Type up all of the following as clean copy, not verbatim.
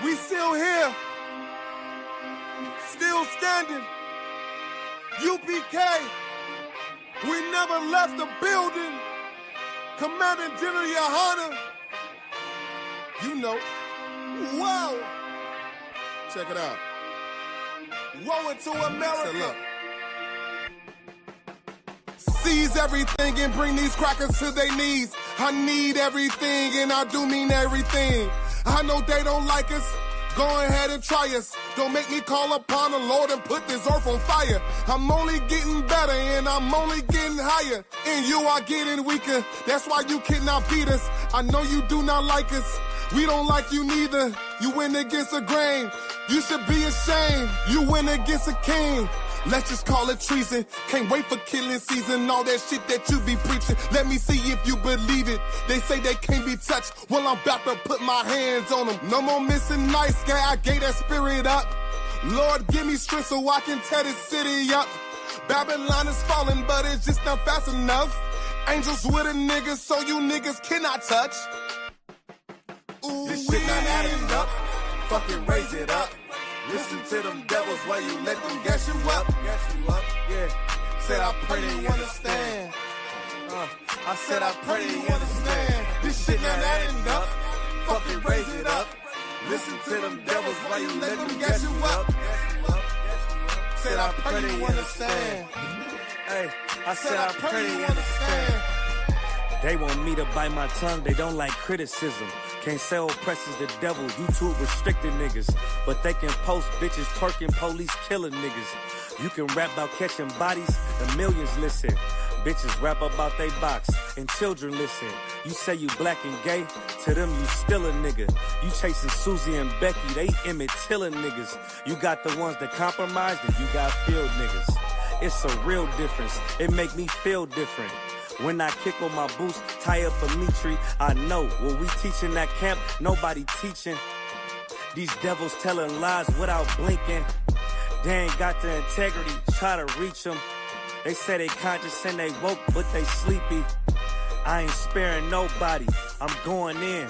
We still here, still standing. UPK, we never left the building. Commanding General YAHANNA, you know. Whoa! Check it out. Woe into America. Look. Seize everything and bring these crackers to their knees. I need everything and I do mean everything. I know they don't like us. Go ahead and try us. Don't make me call upon the Lord and put this earth on fire. I'm only getting better and I'm only getting higher. And you are getting weaker. That's why you cannot beat us. I know you do not like us. We don't like you neither. You went against the grain. You should be ashamed. You went against a king. Let's just call it treason. Can't wait for killing season. All that shit that you be preaching. Let me see if you believe it. They say they can't be touched. Well, I'm about to put my hands on them. No more missing nice guy. I gave that spirit up. Lord, give me strength so I can tear this city up. Babylon is falling, but it's just not fast enough. Angels with a nigga, so you niggas cannot touch. Ooh, this shit not adding up. Fucking raise it up. Listen to them devils while you let them gas you up. Yeah. Said I pray they understand. I said I pray they understand. This shit not adding up. Fucking raise it up. Listen to them devils while you let them gas you up. Said I pray they understand. Hey, I said I pray they understand. They want me to bite my tongue, they don't like criticism. Can't say oppressors the devil, YouTube restricted niggas. But they can post bitches twerking, police killing niggas. You can rap about catching bodies, the millions listen. Bitches rap about they box, and children listen. You say you black and gay, to them you still a nigga. You chasing Susie and Becky, they Emmett Tiller niggas. You got the ones that compromise, and you got field niggas. It's a real difference, it make me feel different. When I kick on my boots, tie up a meat tree, I know what we teaching at camp, nobody teaching. These devils telling lies without blinking. They ain't got the integrity, try to reach them. They say they conscious and they woke, but they sleepy. I ain't sparing nobody, I'm going in.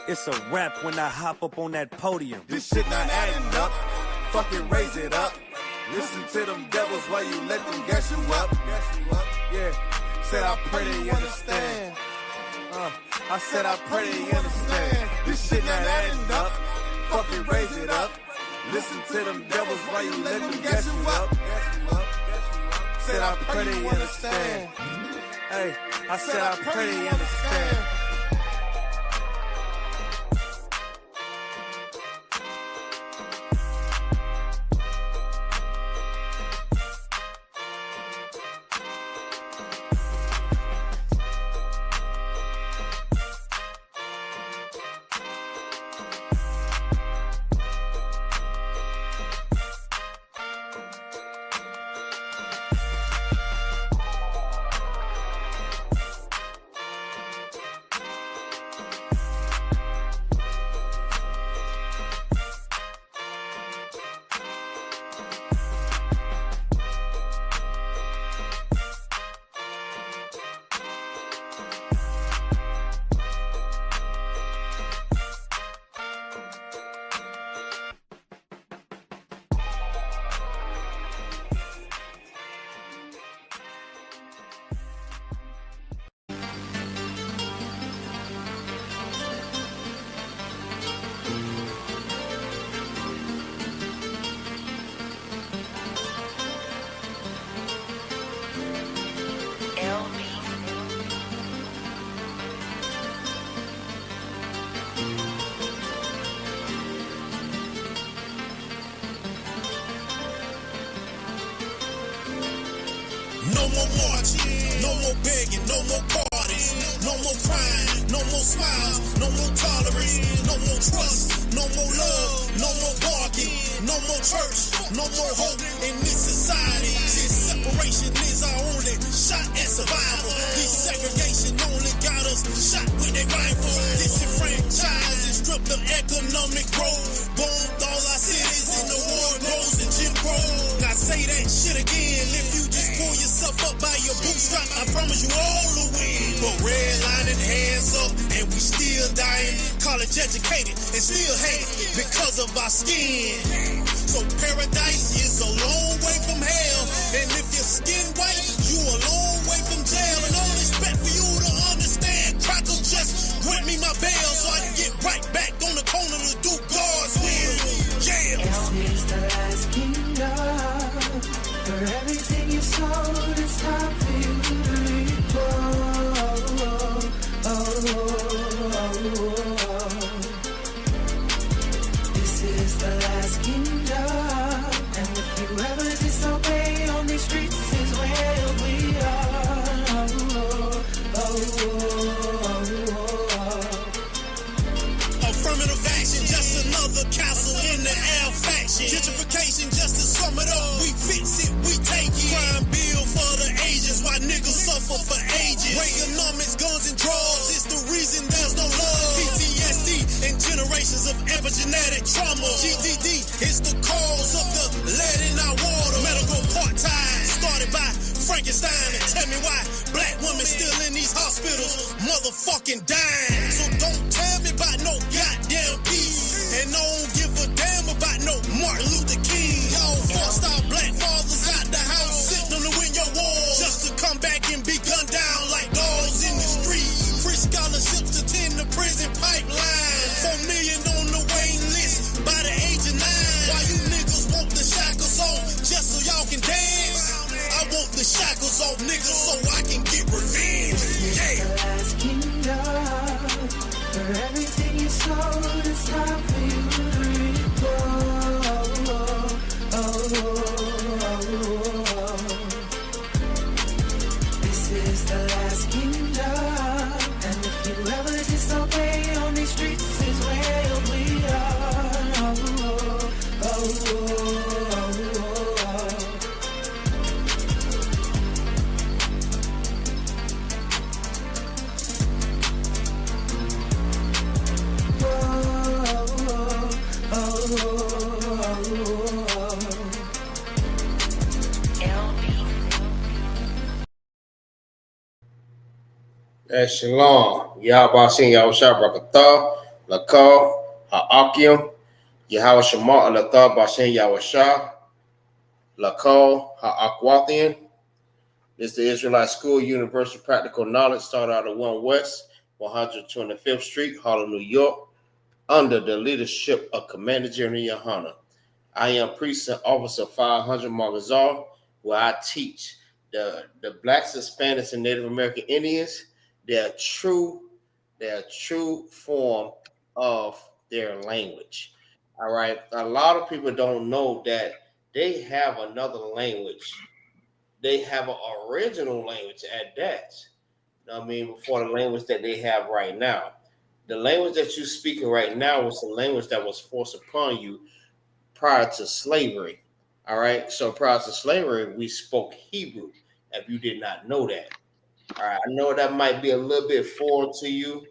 It's a rap when I hop up on that podium. This shit not adding up, fucking raise it up. Listen to them devils while you let them gas you up. Yeah. Said I pray they understand. I said I pray they understand. This shit not adding up. Fucking raise it up. Listen to them devils while you let them gas you up. Said I pray they understand. Hey, I said I pray they understand. No more marching, no more begging, no more parties, no more crying, no more smiles, no more tolerance, no more trust, no more love, no more barking, no more church, no more hope in this society. This separation is our only shot at survival. This segregation only got us shot with a rifle. Disenfranchised and stripped of economic growth. Bombed all our cities in the war grows and Jim Crow. Now say that shit again if you just pull yourself up by your bootstrap. I promise you all will win. But redlining, hands up, and we still dying. College educated and still hated because of our skin. So paradise is a long way from hell. And if your skin white, you a long way from jail. And all expect for you to understand. Crackle just grant me my bail so I can get right back on the corner to do God's will. Yeah. Hell is the last kingdom. For everything you sold, it's time for you to reap. This is the last kingdom. And if you ever disobey on these streets is where we are. Affirmative action, just another castle in the air faction. Gentrification, just to sum it up, we fix it, we take it. Crime bill for the ages, why niggas suffer for ages. Reaganomics, guns and drugs, it's the reason there's no love. PTSD and generations of epigenetic trauma. GTD is the cause of the lead in our water. Medical part-time, started by Frankenstein. And tell me why black women still in these hospitals motherfucking dying. So don't tell me about no goddamn peace. And don't give a damn about no Martin Luther King. Y'all forced our black fathers out the house, sitting on the window wall, just to come back and be gunned down like dogs in the street. Free scholarships to tend the prison pipeline. 4 million on the waiting list by the age of 9. Why you niggas want the shackles off just so y'all can dance? I want the shackles off niggas so I can get revenge. Yeah. The last kingdom. For everything you sold, it's time for you to reap. This is the last kingdom. And if you ever disobey on these streets is where we Shalom. Yahabasin Yahushua Brakatah, Lakal, Ha'akim, Yahweh Shema, Alathah, Bashin Yahushua, Lakal, Ha'akwathian. This is the Israelite School Universal Practical Knowledge, started out of 1 West, 125th Street, Harlem, New York, under the leadership of Commander General YAHANNA. I am Precinct Officer 500 MAGAZAR, where I teach the Blacks, Hispanics, and Native American Indians their true form of their language. All right. A lot of people don't know that they have another language. They have an original language at that. You know what I mean? Before the language that they have right now. The language that you're speaking right now was the language that was forced upon you prior to slavery. All right. So prior to slavery, we spoke Hebrew, if you did not know that. All right, I know that might be a little bit foreign to you,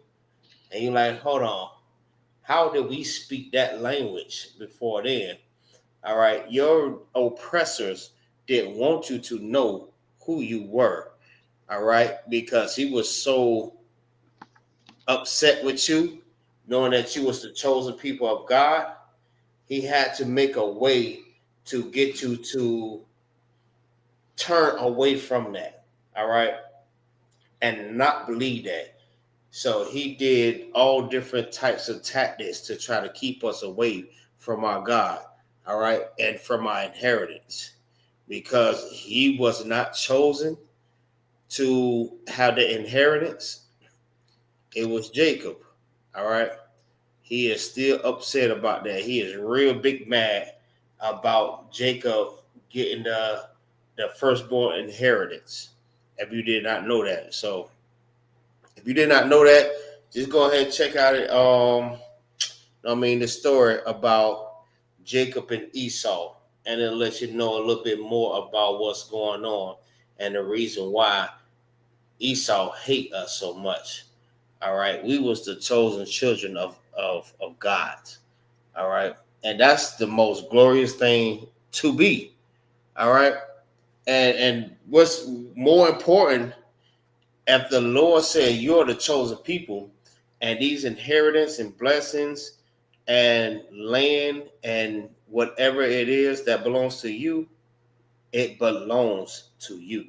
and you're like, hold on, how did we speak that language before then? All right, your oppressors didn't want you to know who you were, all right, because he was so upset with you, knowing that you was the chosen people of God. He had to make a way to get you to turn away from that, all right, and not believe that. So he did all different types of tactics to try to keep us away from our God, all right, and from our inheritance, because he was not chosen to have the inheritance. It was Jacob, all right. He is still upset about that. He is real big mad about Jacob getting the firstborn inheritance, if you did not know that. So if you did not know that, just go ahead and check out it. The story about Jacob and Esau, and it'll let you know a little bit more about what's going on and the reason why Esau hate us so much. All right, we was the chosen children of God. All right, and that's the most glorious thing to be. All right. And what's more important if the Lord said you're the chosen people, and these inheritance and blessings and land and whatever it is that belongs to you, it belongs to you.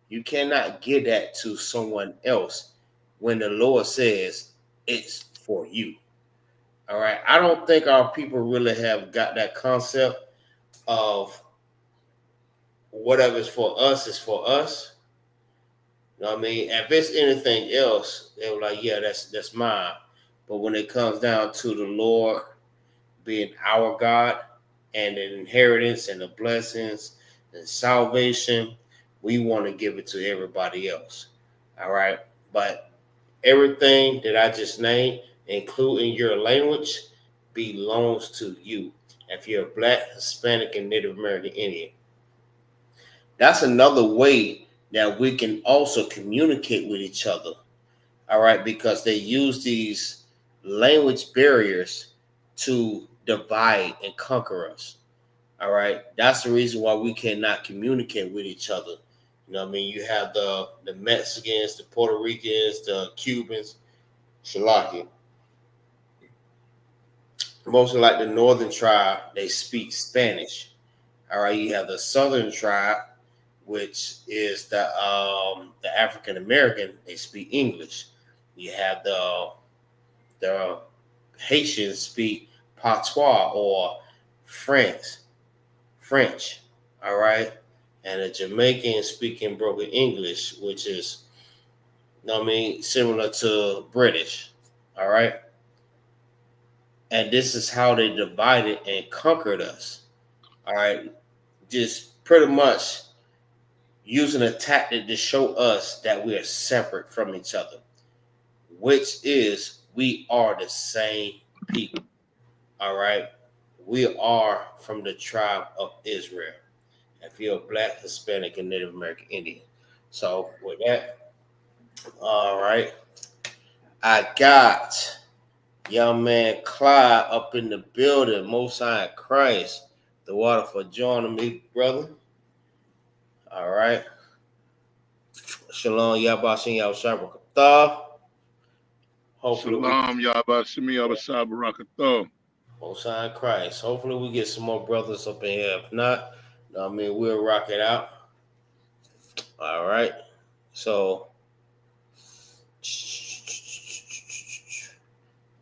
You cannot give that to someone else when the Lord says it's for you. All right. I don't think our people really have got that concept of whatever is for us is for us. You know what I mean? If it's anything else, they were like, yeah, that's mine. But when it comes down to the Lord being our God and the inheritance and the blessings and salvation, we want to give it to everybody else. All right. But everything that I just named, including your language, belongs to you. If you're Black, Hispanic, and Native American Indian, that's another way that we can also communicate with each other. All right, because they use these language barriers to divide and conquer us. All right, that's the reason why we cannot communicate with each other. You know what I mean? You have the Mexicans, the Puerto Ricans, the Cubans, Shalaki. Mostly like the northern tribe, they speak Spanish. All right, you have the southern tribe, which is the African American, they speak English. You have the Haitians speak patois or French. All right, and the Jamaicans speaking broken English, which is, you know what I mean, similar to British. All right, and this is how they divided and conquered us. All right, just pretty much using a tactic to show us that we are separate from each other, which is we are the same people. All right, we are from the tribe of Israel. If you're Black, Hispanic, and Native American Indian. So with that, all right, I got young man Clyde up in the building. Most High Christ, the water for joining me, brother. All right. Shalom, Yabashin Yahushabrakatah. Hopefully, Shalom, Yabashimi Yabashabarakatah. Most High Christ. Hopefully, we get some more brothers up in here. If not, I mean, we'll rock it out. All right. So,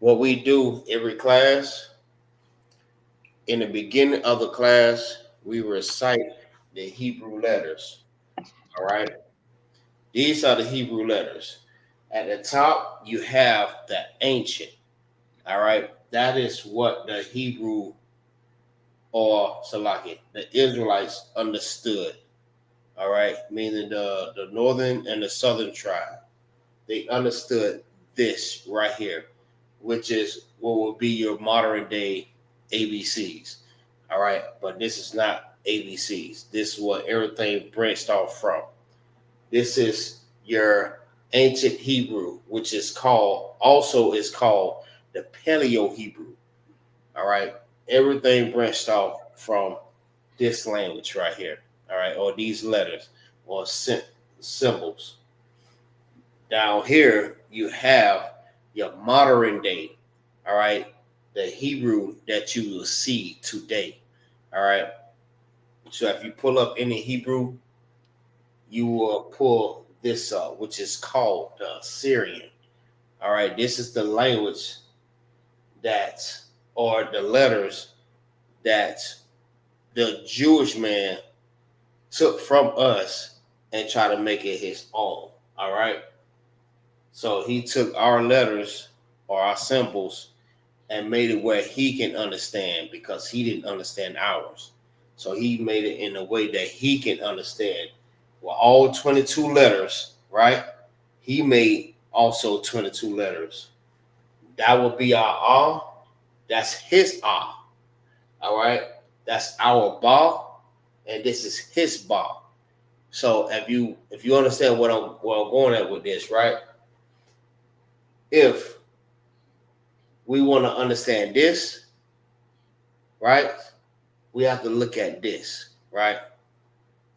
what we do every class, in the beginning of the class, we recite the Hebrew letters. All right. These are the Hebrew letters. At the top, you have the ancient. All right. That is what the Hebrew or Salaki, the Israelites understood. All right. Meaning the northern and the southern tribe. They understood this right here, which is what will be your modern day ABCs. All right. But this is not ABCs. This is what everything branched off from. This is your ancient Hebrew, which is called the Paleo Hebrew. All right. Everything branched off from this language right here. All right. Or these letters or symbols. Down here, you have your modern day. All right. The Hebrew that you will see today. All right. So if you pull up any Hebrew, you will pull this up, which is called the Syrian. All right, this is the language or the letters that the Jewish man took from us and tried to make it his own. All right. So he took our letters or our symbols and made it where he can understand because he didn't understand ours. So he made it in a way that he can understand. Well, all 22 letters, right? He made also 22 letters. That would be our ah. That's his ah. All right. That's our ba, and this is his ba. So if you understand what I'm going at with this, right? If we want to understand this, right, we have to look at this, right?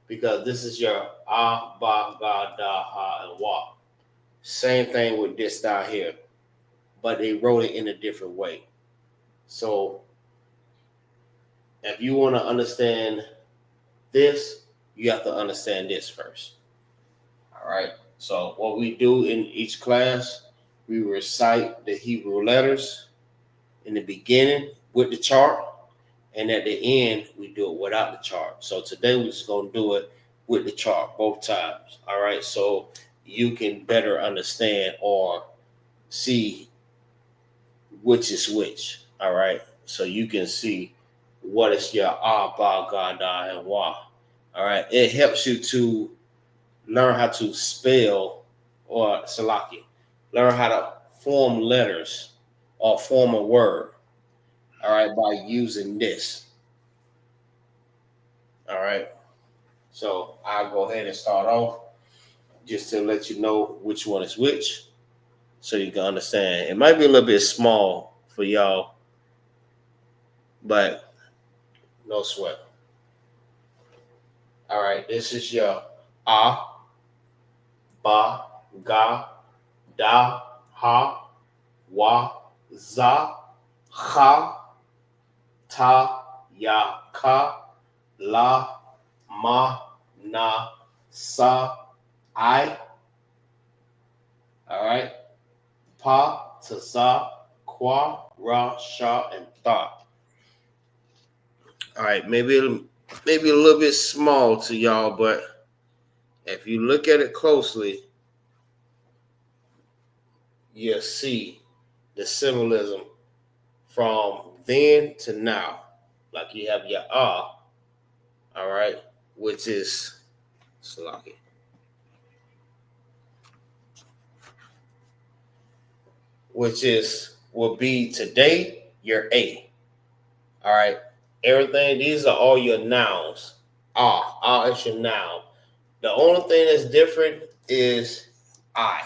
Because this is your ah, ba, ga, da, ha, and wa. Same thing with this down here, but they wrote it in a different way. So if you want to understand this, you have to understand this first. All right. So what we do in each class, we recite the Hebrew letters in the beginning with the chart, and at the end we do it without the chart. So today we're just gonna do it with the chart both times. All right. So you can better understand or see which is which. All right. So you can see what is your Ba, Ga, Da, and Wa. All right. It helps you to learn how to spell or Salaki. Learn how to form letters or form a word. All right. By using this. All right. So I'll go ahead and start off just to let you know which one is which so you can understand. It might be a little bit small for y'all, but no sweat. All right, this is your A, Ba, Ga, Da, Ha, Wa, Za, Ha, Ta, Ya, Ka, La, Ma, Na, Sa, I. All right, Pa, Taza, Kwa, Ra, Sha, and Tha. All right, maybe a little bit small to y'all, but if you look at it closely, you'll see the symbolism from then to now. Like you have your all right, which is Salaki. Which will be today your A. All right. Everything, these are all your nouns. Is your noun. The only thing that's different is I.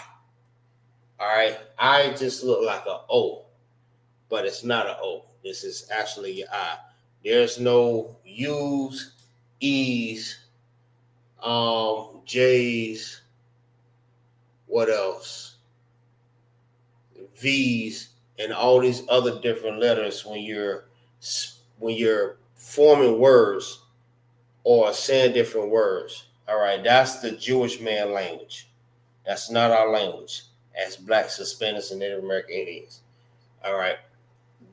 All right. I just look like an O, but it's not an O. This is actually your I. There's no U's, E's, J's, what else? V's, and all these other different letters when you're forming words or saying different words. All right, that's the Jewish man language. That's not our language as Blacks, Hispanics, and Native American Indians. All right,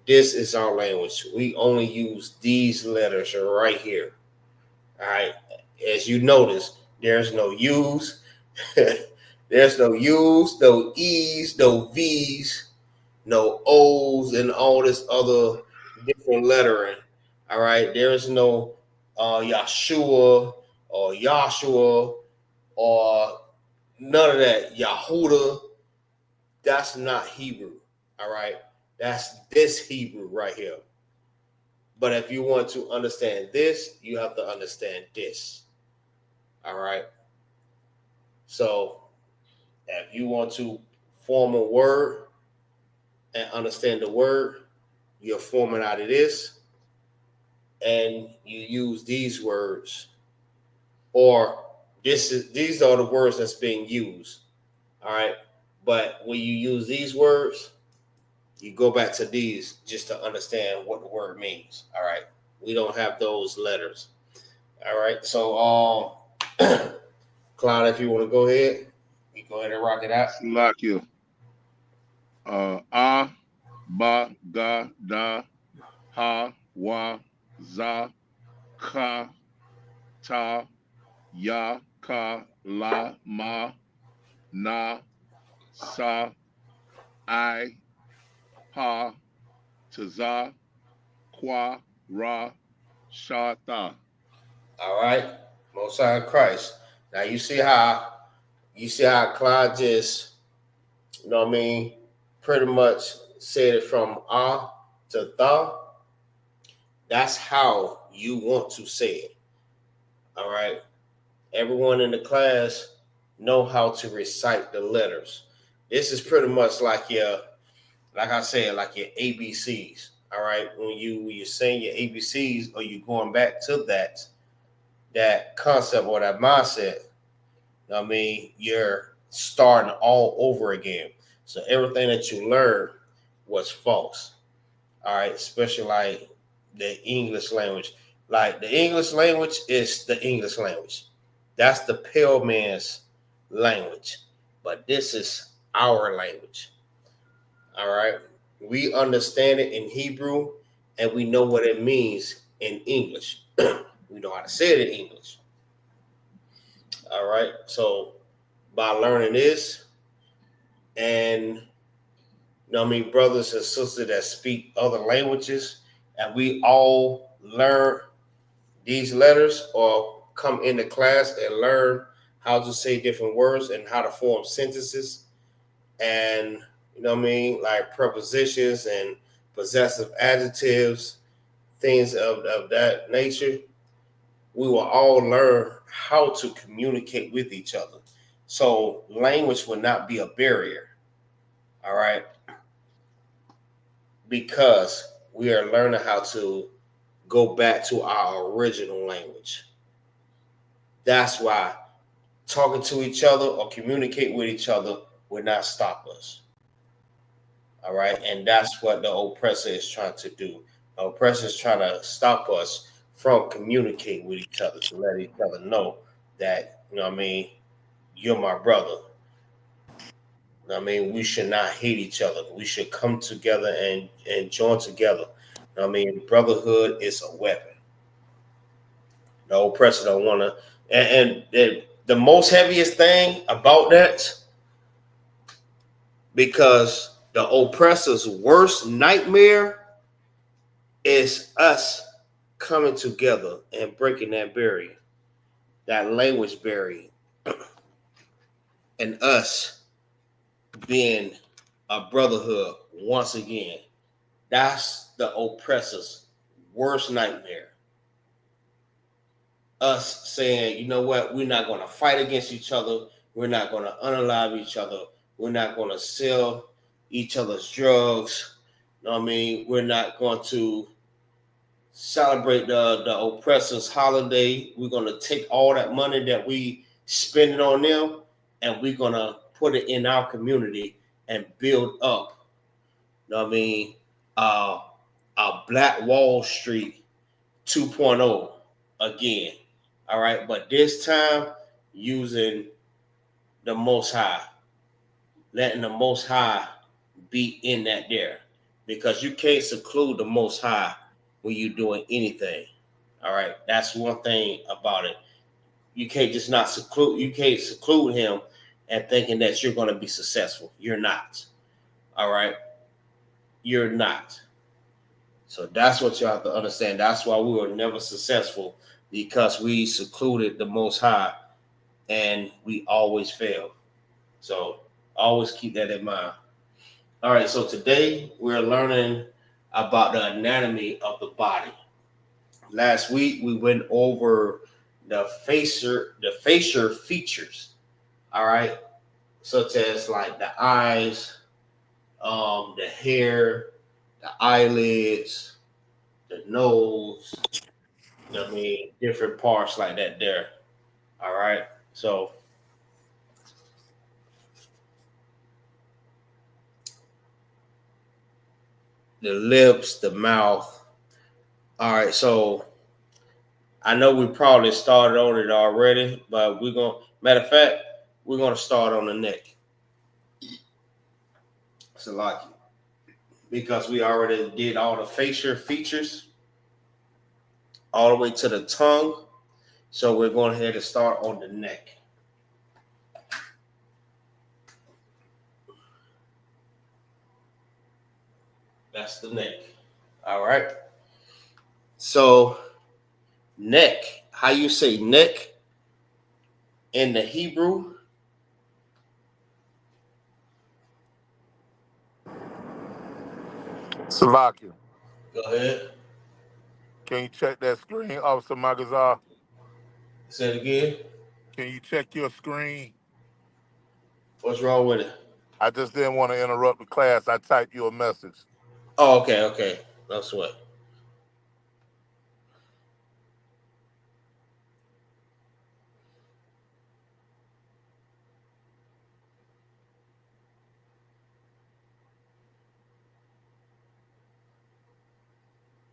this is our language. We only use these letters right here. All right, as you notice, there's no U's, there's no U's, no E's, no V's, no O's, and all this other different lettering. All right, there is no Yahshua or Yahshua or none of that. Yahuda, that's not Hebrew. All right, that's this Hebrew right here. But if you want to understand this, you have to understand this. All right. So if you want to form a word and understand the word, you're forming out of this, and you use these words, or these are the words that's being used. All right. But when you use these words, you go back to these just to understand what the word means. All right. We don't have those letters. All right. So Cloud, if you want to go ahead, you go ahead and rock it out. Like you. A, Ba, Ga, Da, Ha, Wa, Za, Ka, Ta, Ya, Ka, La, Ma, Na, Sa, I, Pa, Taza, Kwa, Ra, Sha, Tha. All right. Most High Christ. Now you see how Clyde just, you know what I mean, pretty much said it from to Tha. That's how you want to say it. All right. Everyone in the class know how to recite the letters. This is pretty much like your, like I said, like your ABCs. All right. When you're saying your ABCs, or you going back to that concept or that mindset, I mean, you're starting all over again. So everything that you learned was false. All right, especially like the English language. Like the English language is the English language. That's the pale man's language. But this is our language. All right. We understand it in Hebrew and we know what it means in English. We know how to say it in English. All right. So by learning this, and brothers and sisters that speak other languages, and we all learn these letters or come into class and learn how to say different words and how to form sentences and like prepositions and possessive adjectives, things of that nature. We will all learn how to communicate with each other. So language will not be a barrier. All right. Because we are learning how to go back to our original language. That's why talking to each other or communicate with each other will not stop us. All right. And that's what the oppressor is trying to do. The oppressor is trying to stop us from communicating with each other, to let each other know that, you're my brother. We should not hate each other. We should come together and join together. Brotherhood is a weapon. The oppressor don't want to. And the most heaviest thing about that, because the oppressor's worst nightmare is us coming together and breaking that barrier, that language barrier, and us being a brotherhood once again. That's the oppressor's worst nightmare. Us saying, you know what, we're not going to fight against each other. We're not going to unalive each other. We're not going to sell each other's drugs. We're not going to celebrate the oppressor's holiday. We're going to take all that money that we spend it on them and we're going to put it in our community and build up, a Black Wall Street 2.0 again. All right. But this time using the Most High, letting the Most High be in that there, because you can't seclude the Most High when you're doing anything. All right. That's one thing about it. You can't just not seclude. You can't seclude him and thinking that you're going to be successful. You're not. All right. You're not. So that's what you have to understand. That's why we were never successful, because we secluded the Most High and we always fail. So always keep that in mind. All right. So today we're learning about the anatomy of the body. Last week we went over the facial features. All right. Such as like the eyes, the hair, the eyelids, the nose, different parts like that there. All right. So the lips, the mouth. All right. So I know we probably started on it already, but matter of fact, we're going to start on the neck. So lucky. Because we already did all the facial features all the way to the tongue. So we're going ahead and start on the neck. That's the neck. All right. So neck, how you say neck in the Hebrew? Slovakia. Go ahead. Can you check that screen, Officer Magazar? Say it again. Can you check your screen? What's wrong with it? I just didn't want to interrupt the class. I typed you a message. Oh, okay. That's what.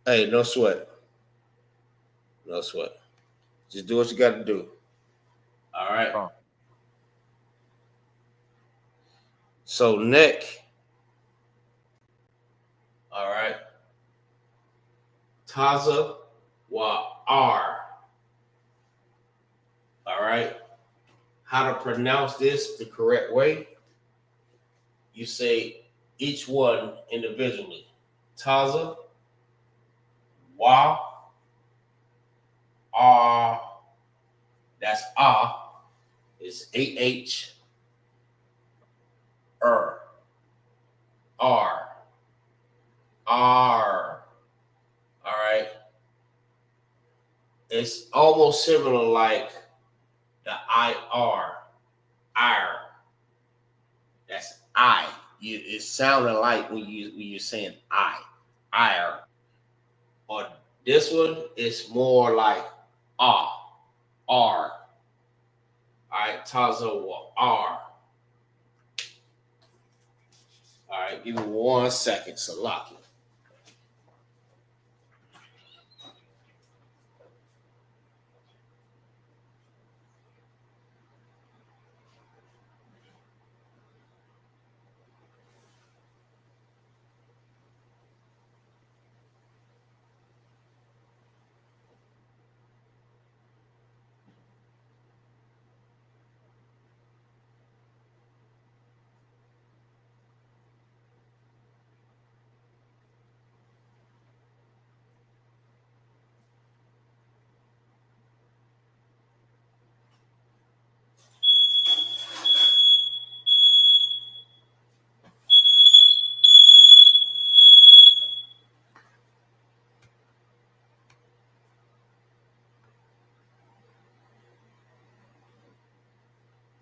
Hey, no sweat. No sweat. Just do what you got to do. All right. Oh. So neck. All right. Taza wa R. All right. How to pronounce this the correct way? You say each one individually. Taza wa R. That's ah. It's AH R. R. R. All right. It's almost similar like the IR. R. That's I. It sounded like when you're saying I. IR. Or this one is more like ah. R. All right, Tazo will R. All right, give me 1 second, Salaki.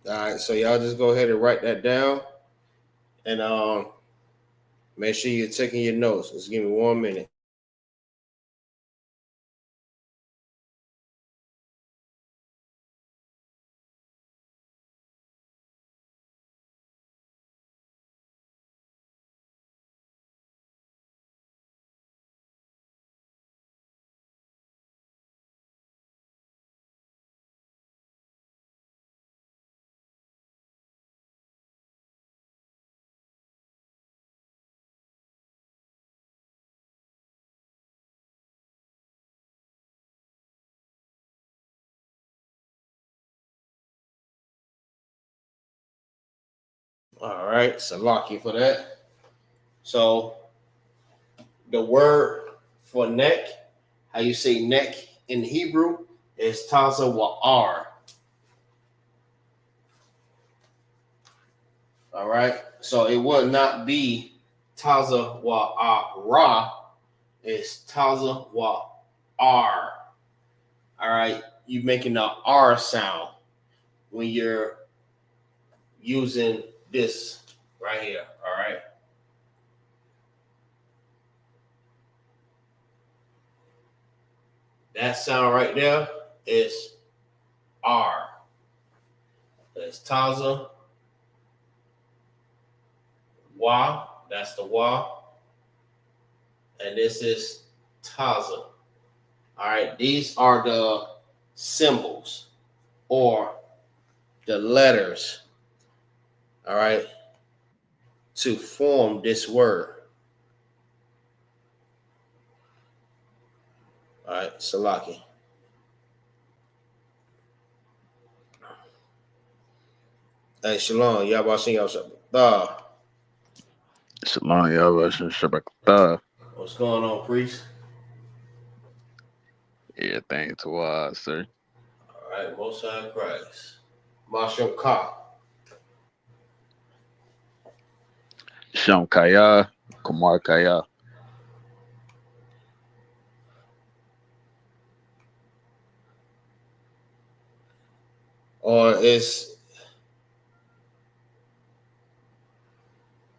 All right, so y'all just go ahead and write that down, and make sure you're taking your notes. Just give me 1 minute. All right, Salaki for that. So the word for neck, how you say neck in Hebrew, is Taza Wa'ar. All right, so it would not be Taza Wa'ara, it's Taza Wa'ar. All right, you making the R sound when you're using this right here. All right. That sound right there is R. That's Taza. Wa. That's the Wa. And this is Taza. All right. These are the symbols or the letters. All right. To form this word. All right. Salaki. Hey, Shalom. Yabashing Yabashah. Shalom, Yahweh, Shabbat. What's going on, priest? Everything to us, sir. All right, Most High Christ. Masham Ka. Shom Kaya, Kumar Kaya. Or it's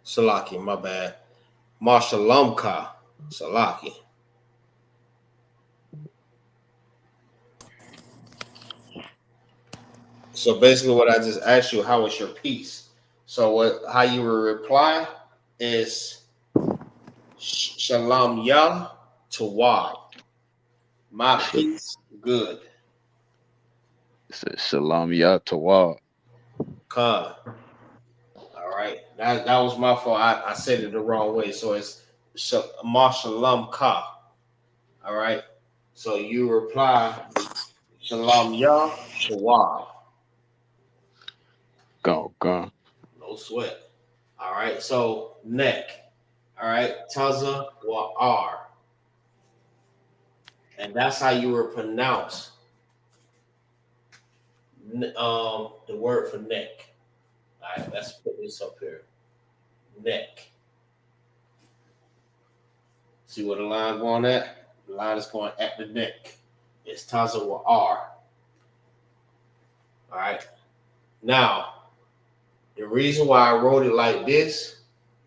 Salaki, my bad. Mashalom Ka. Salaki. So basically what I just asked you, how was your peace? So how you will reply is Shalom Yah Tawad. My peace, good. It says Shalom Ya Tawad. Khan. All right. That was my fault. I said it the wrong way. So it's Shalom Ka. All right. So you reply Shalom Ya Tawad. Go. No sweat. All right. So neck. All right. Taza wa R. And that's how you would pronounce the word for neck. All right, let's put this up here. Neck. See where the line going at? The line is going at the neck. It's Taza with R. All right. Now, the reason why I wrote it like this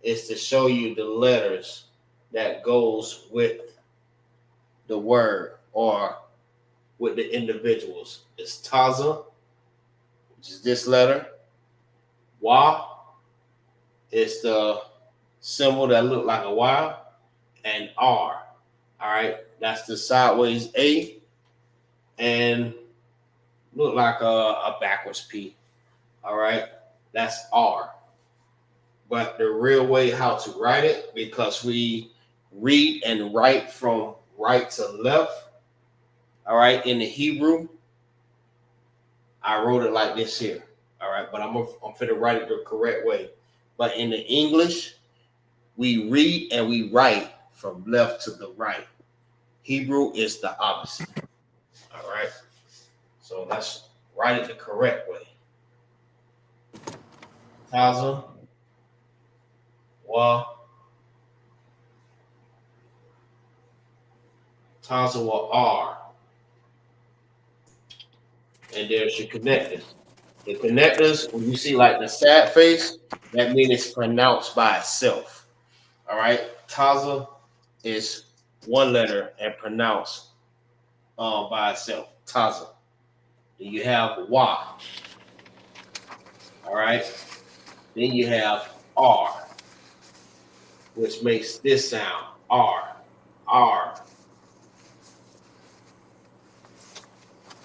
is to show you the letters that goes with the word or with the individuals. It's Taza, which is this letter. Wa is the symbol that look like a Y, and R. All right, that's the sideways A, and look like a backwards P. All right, that's R. But the real way how to write it, because we read and write from right to left. All right, in the Hebrew, I wrote it like this here. All right, but I'm finna write it the correct way. But in the English, we read and we write from left to the right. Hebrew is the opposite. All right, so let's write it the correct way. Taza wa R. And there's your connectors. The connectors, when you see like the sad face, that means it's pronounced by itself. All right. Taza is one letter and pronounced by itself. Taza. Then you have Wa. All right. Then you have R, which makes this sound. R. R.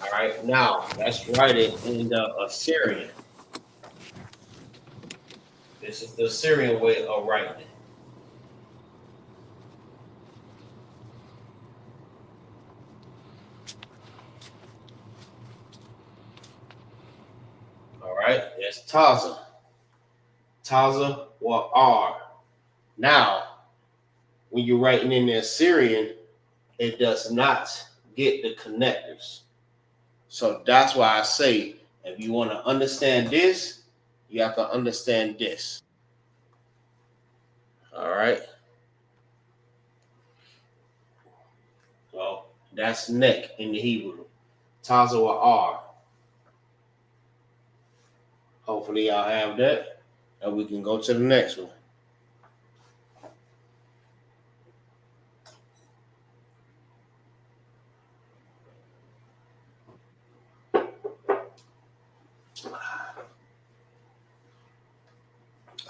All right, now let's write it in the Assyrian. This is the Assyrian way of writing it. All right, it's Taza. Taza or R. Now, when you're writing in the Assyrian, it does not get the connectors. So that's why I say, if you want to understand this, you have to understand this. All right. So that's neck in the Hebrew. Taza or R. Hopefully y'all have that, and we can go to the next one.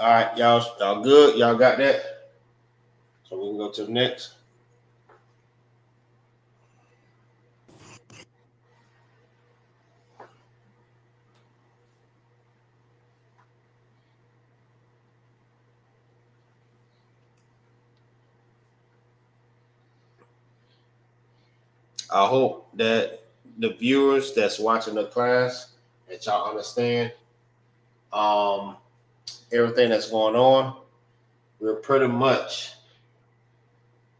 All right, y'all good? Y'all got that? So we can go to the next. I hope that the viewers that's watching the class, that y'all understand everything that's going on. We're pretty much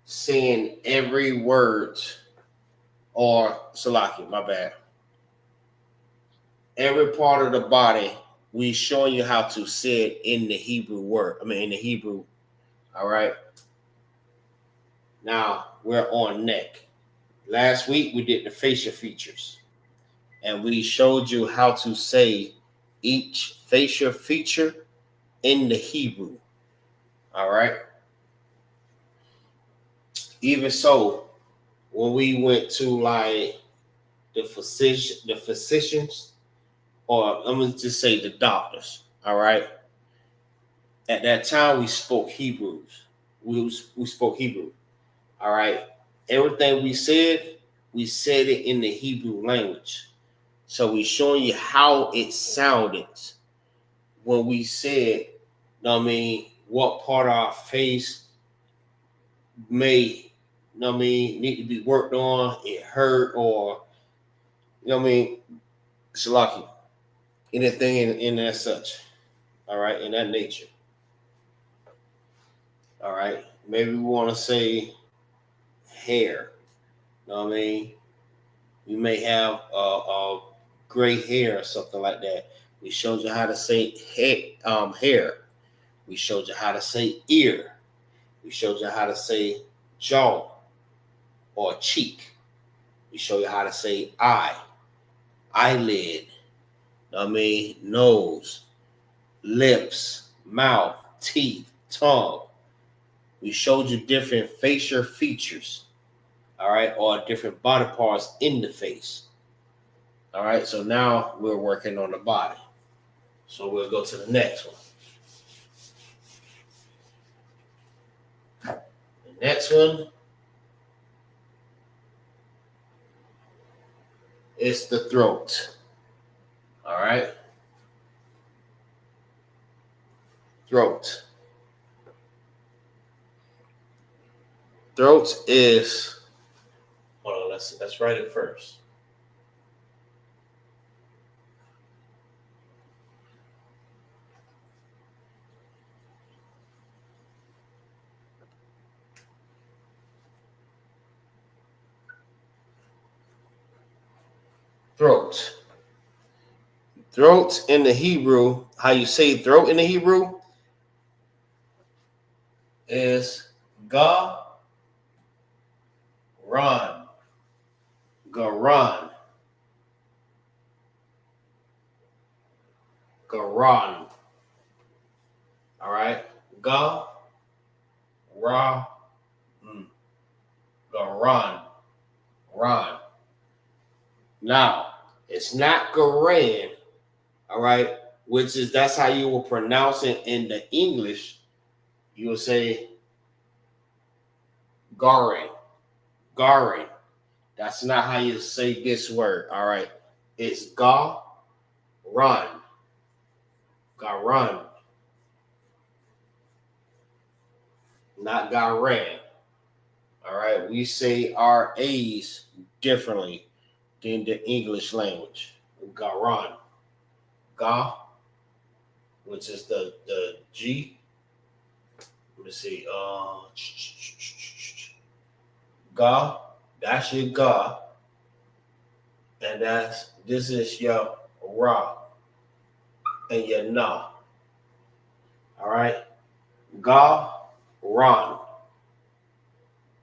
seeing every word, or Salaki, my bad. Every part of the body, we showing you how to say it in the Hebrew word. In the Hebrew. All right. Now we're on neck. Last week we did the facial features, and we showed you how to say each facial feature in the Hebrew. All right. Even so, when we went to like the physicians, or let me just say the doctors. All right. At that time, we spoke Hebrews. We spoke Hebrew. All right. Everything we said it in the Hebrew language. So we showing you how it sounded when we said, what part of our face may, need to be worked on, it hurt, or, Shalaki, anything in that such, all right, in that nature. All right, maybe we want to say hair, You may have a gray hair or something like that. We showed you how to say hair. We showed you how to say ear. We showed you how to say jaw or cheek. We show you how to say eye, eyelid, nose, lips, mouth, teeth, tongue. We showed you different facial features, all right, or different body parts in the face. All right, so now we're working on the body. So we'll go to the next one. The next one is the throat. All right. Throat. Throat is, hold on, let's write it first. Throat. Throat in the Hebrew, how you say throat in the Hebrew is ga, ran, garan, garan. All right, ga, ra, garan, ran. Now, it's not garan, all right, which is, that's how you will pronounce it in the English. You will say garing, garing. That's not how you say this word, all right. It's ga, run, garan, not garan. All right, we say our A's differently than the English language. Garan, ga, which is the G. Let me see. Ga, that's your ga, and this is your ra and your na. All right, ga, ran.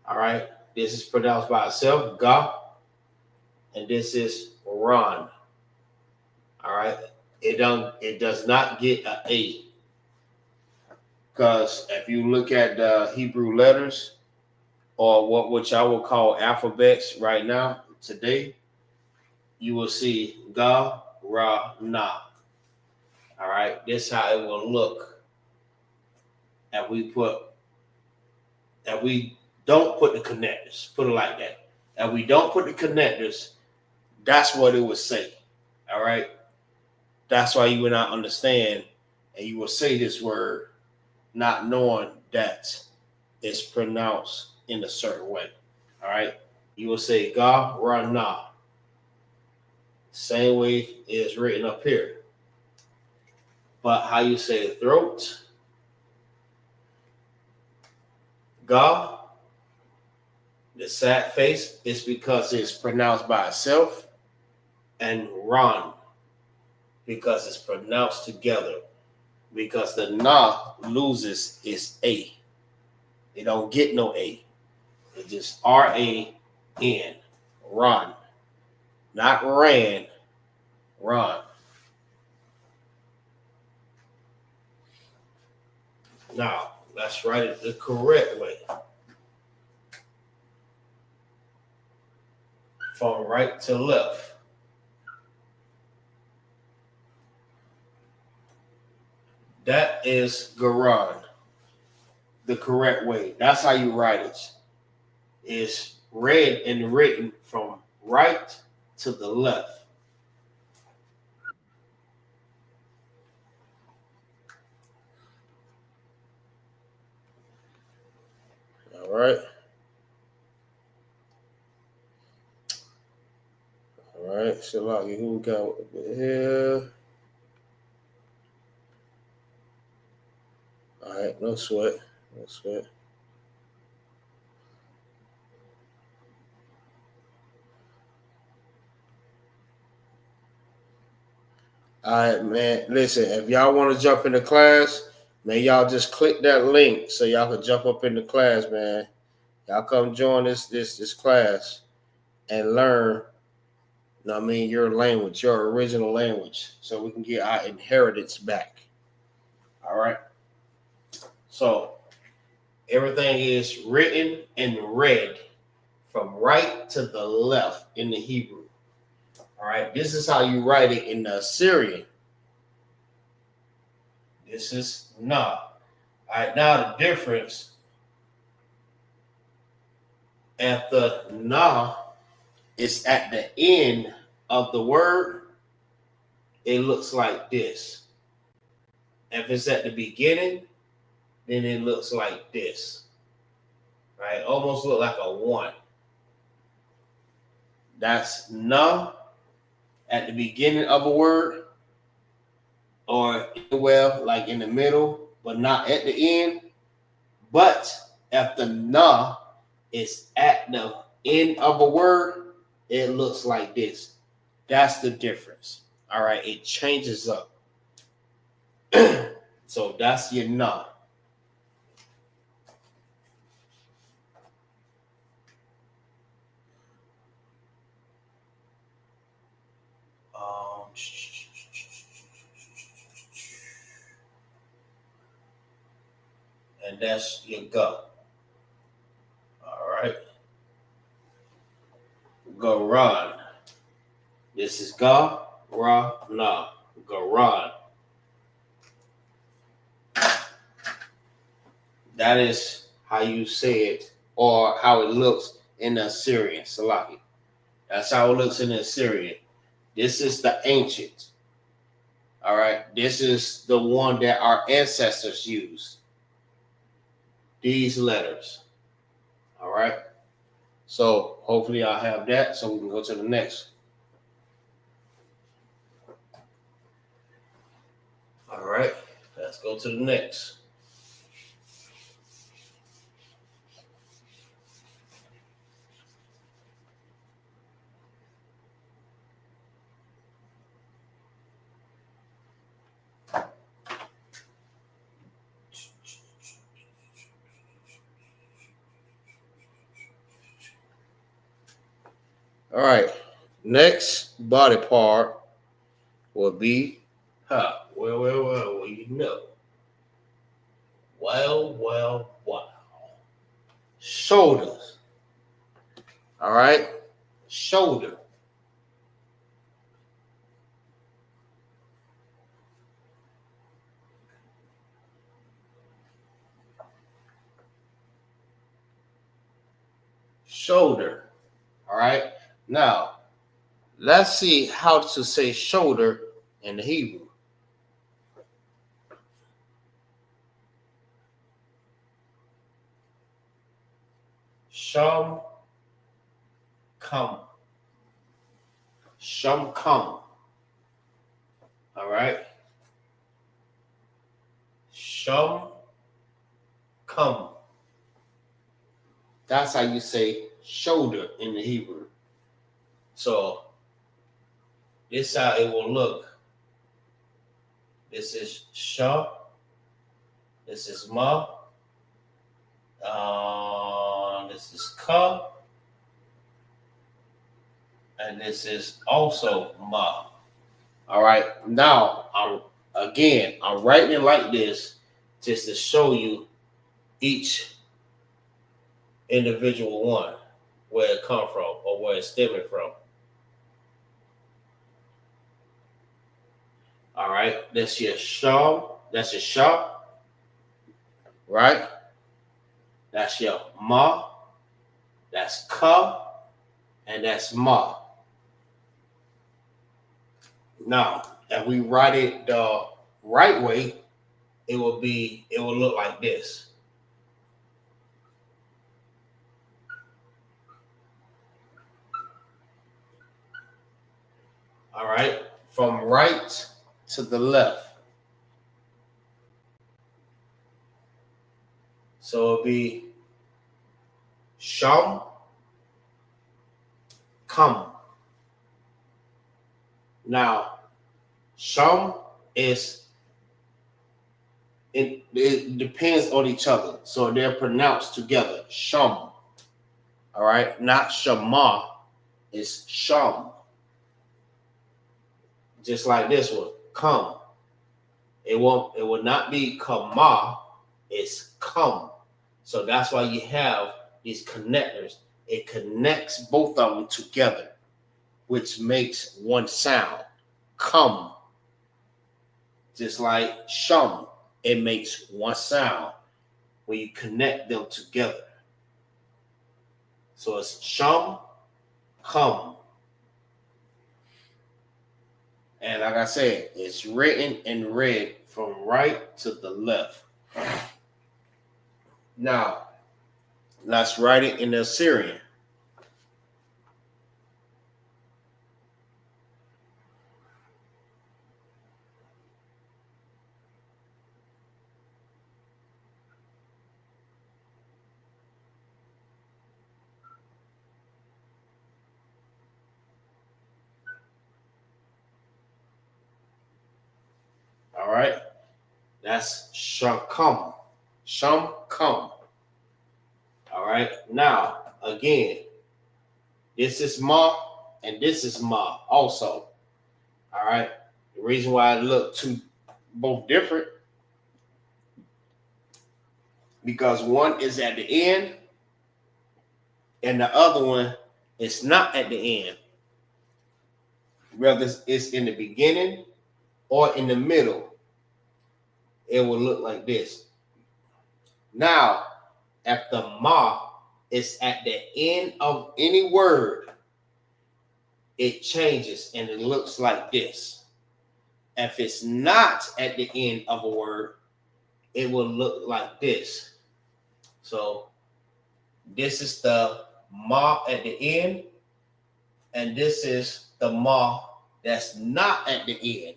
All right, this is pronounced by itself, ga, and this is ran. All right, it does not get an A, because if you look at the Hebrew letters, or which I will call alphabets right now today, you will see ga, ra, na. All right, this is how it will look if we don't put the connectors. Put it like that. If we don't put the connectors, that's what it would say. All right, that's why you will not understand, and you will say this word not knowing that it's pronounced in a certain way. All right, you will say ga, ra, na. Same way it's written up here. But how you say throat, ga, the sad face, is because it's pronounced by itself, and ran, because it's pronounced together, because the na loses its A. It don't get no A. It's just R-A-N, ran. Not ran, ran. Now, let's write it the correct way. From right to left. That is garan, the correct way. That's how you write it. Is read and written from right to the left. All right. All right, Shalaki, who we got over here? All right, no sweat. No sweat. All right, man. Listen, if y'all want to jump into class, man, y'all just click that link so y'all can jump up into class, man. Y'all come join this class and learn, you know what I mean, your language, your original language, so we can get our inheritance back. All right. So everything is written and read from right to the left in the Hebrew. All right. This is how you write it in the Assyrian. This is nah. All right. Now the difference, if the nah is at the end of the word, it looks like this. If it's at the beginning, then it looks like this. Right? Almost look like a 1. That's nah at the beginning of a word, or well, like in the middle, but not at the end. But if the nah is at the end of a word, it looks like this. That's the difference. All right, it changes up. So that's your nah. And that's your go. All right. Go run. This is ga, ra, na. Go run. That is how you say it, or how it looks in the Assyrian, Salaki. That's how it looks in the Assyrian. This is the ancient. All right. This is the one that our ancestors used. These letters. All right. So hopefully I'll have that so we can go to the next. All right. Let's go to the next. All right. Next body part will be, well, you know. Well. Shoulders. All right. Shoulder. Shoulder. All right. Now, let's see how to say shoulder in the Hebrew. Sham come. Sham come. All right. Sham come. That's how you say shoulder in the Hebrew. So this is how it will look. This is sha. This is ma. This is ka. And this is also ma. All right. Now I'm writing it like this just to show you each individual one, where it come from or where it's stemming from. All right, that's your shaw. That's your shaw. Right? That's your ma. That's ka, and that's ma. Now, if we write it the right way, it will look like this. All right, from right to the left. So it'll be sham, come. Now, sham is, it depends on each other. So they're pronounced together, sham. All right, not shama, it's sham. Just like this one, come. It will not be kama, it's come. So that's why you have these connectors. It connects both of them together, which makes one sound, come. Just like shum, it makes one sound when you connect them together. So it's shum, come. And like I said, it's written and read from right to the left. Now, let's write it in the Assyrian. All right, that's shakam. Shamkam. All right, now again, this is ma and this is ma also. All right, the reason why I look both different because one is at the end and the other one is not at the end. Whether it's in the beginning or in the middle, it will look like this. Now, if the ma is at the end of any word, it changes and it looks like this. If it's not at the end of a word, it will look like this. So this is the ma at the end, and this is the ma that's not at the end.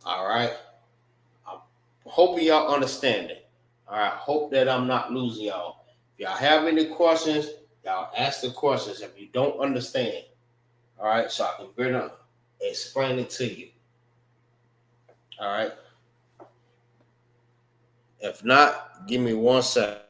All right. I hope y'all understand it. All right. Hope that I'm not losing y'all. If y'all have any questions, y'all ask the questions if you don't understand. All right. So I can better explain it to you. All right. If not, give me 1 second.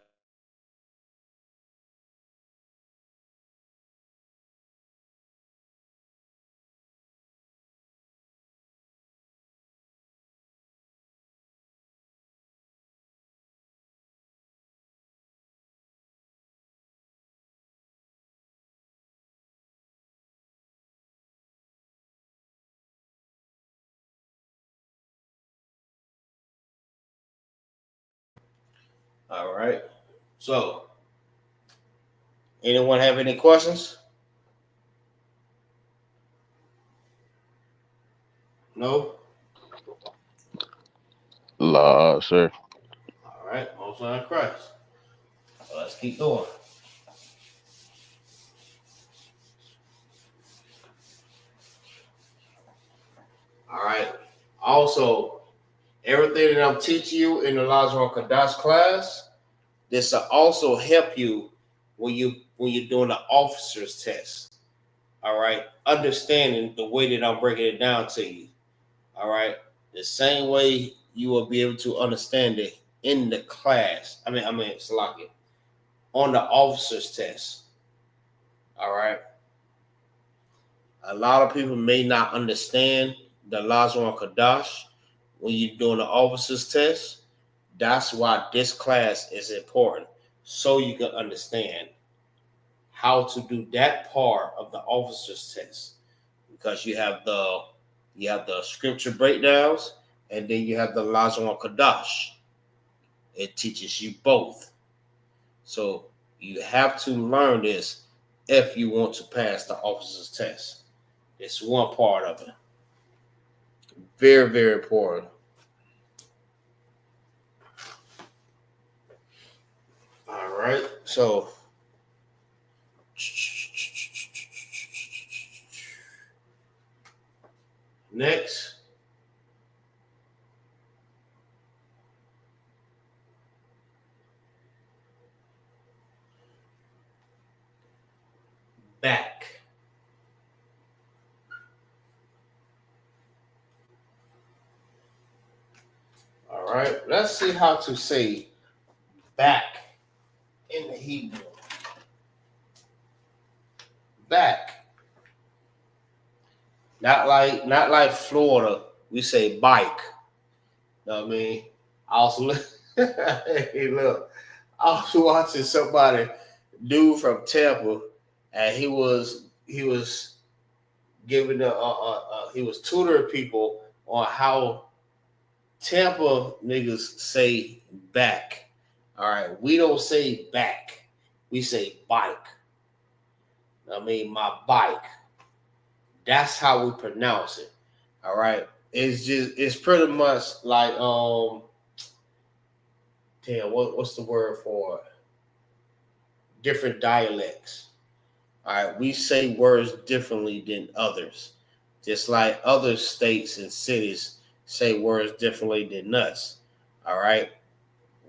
All right. So, anyone have any questions? No? La, sir. All right. Most High Christ. So let's keep going. All right. Also, everything that I'm teaching you in the Lashawan Qadash class, this will also help you when you're doing the officer's test. All right. Understanding the way that I'm breaking it down to you. All right. The same way you will be able to understand it in the class. It's like it on the officer's test. All right. A lot of people may not understand the Lashawan Qadash when you're doing the officer's test. That's why this class is important. so you can understand how to do that part of the officer's test, because you have the scripture breakdowns, and then you have the Lashawan Qadash. It teaches you both. So you have to learn this if you want to pass the officer's test. It's one part of it. Very, very important. All right. So next, back. All right. Let's see how to say back in the Hebrew. Back. Not like Florida. We say bike. You know what I mean? I also hey, look, I was watching somebody dude from Tampa, and he was giving he was tutoring people on how Tampa niggas say back. All right, we don't say back, we say bike. I mean, my bike. That's how we pronounce it. All right, it's pretty much like damn, what's the word for it? Different dialects. All right, we say words differently than others, just like other states and cities say words differently than us. All right,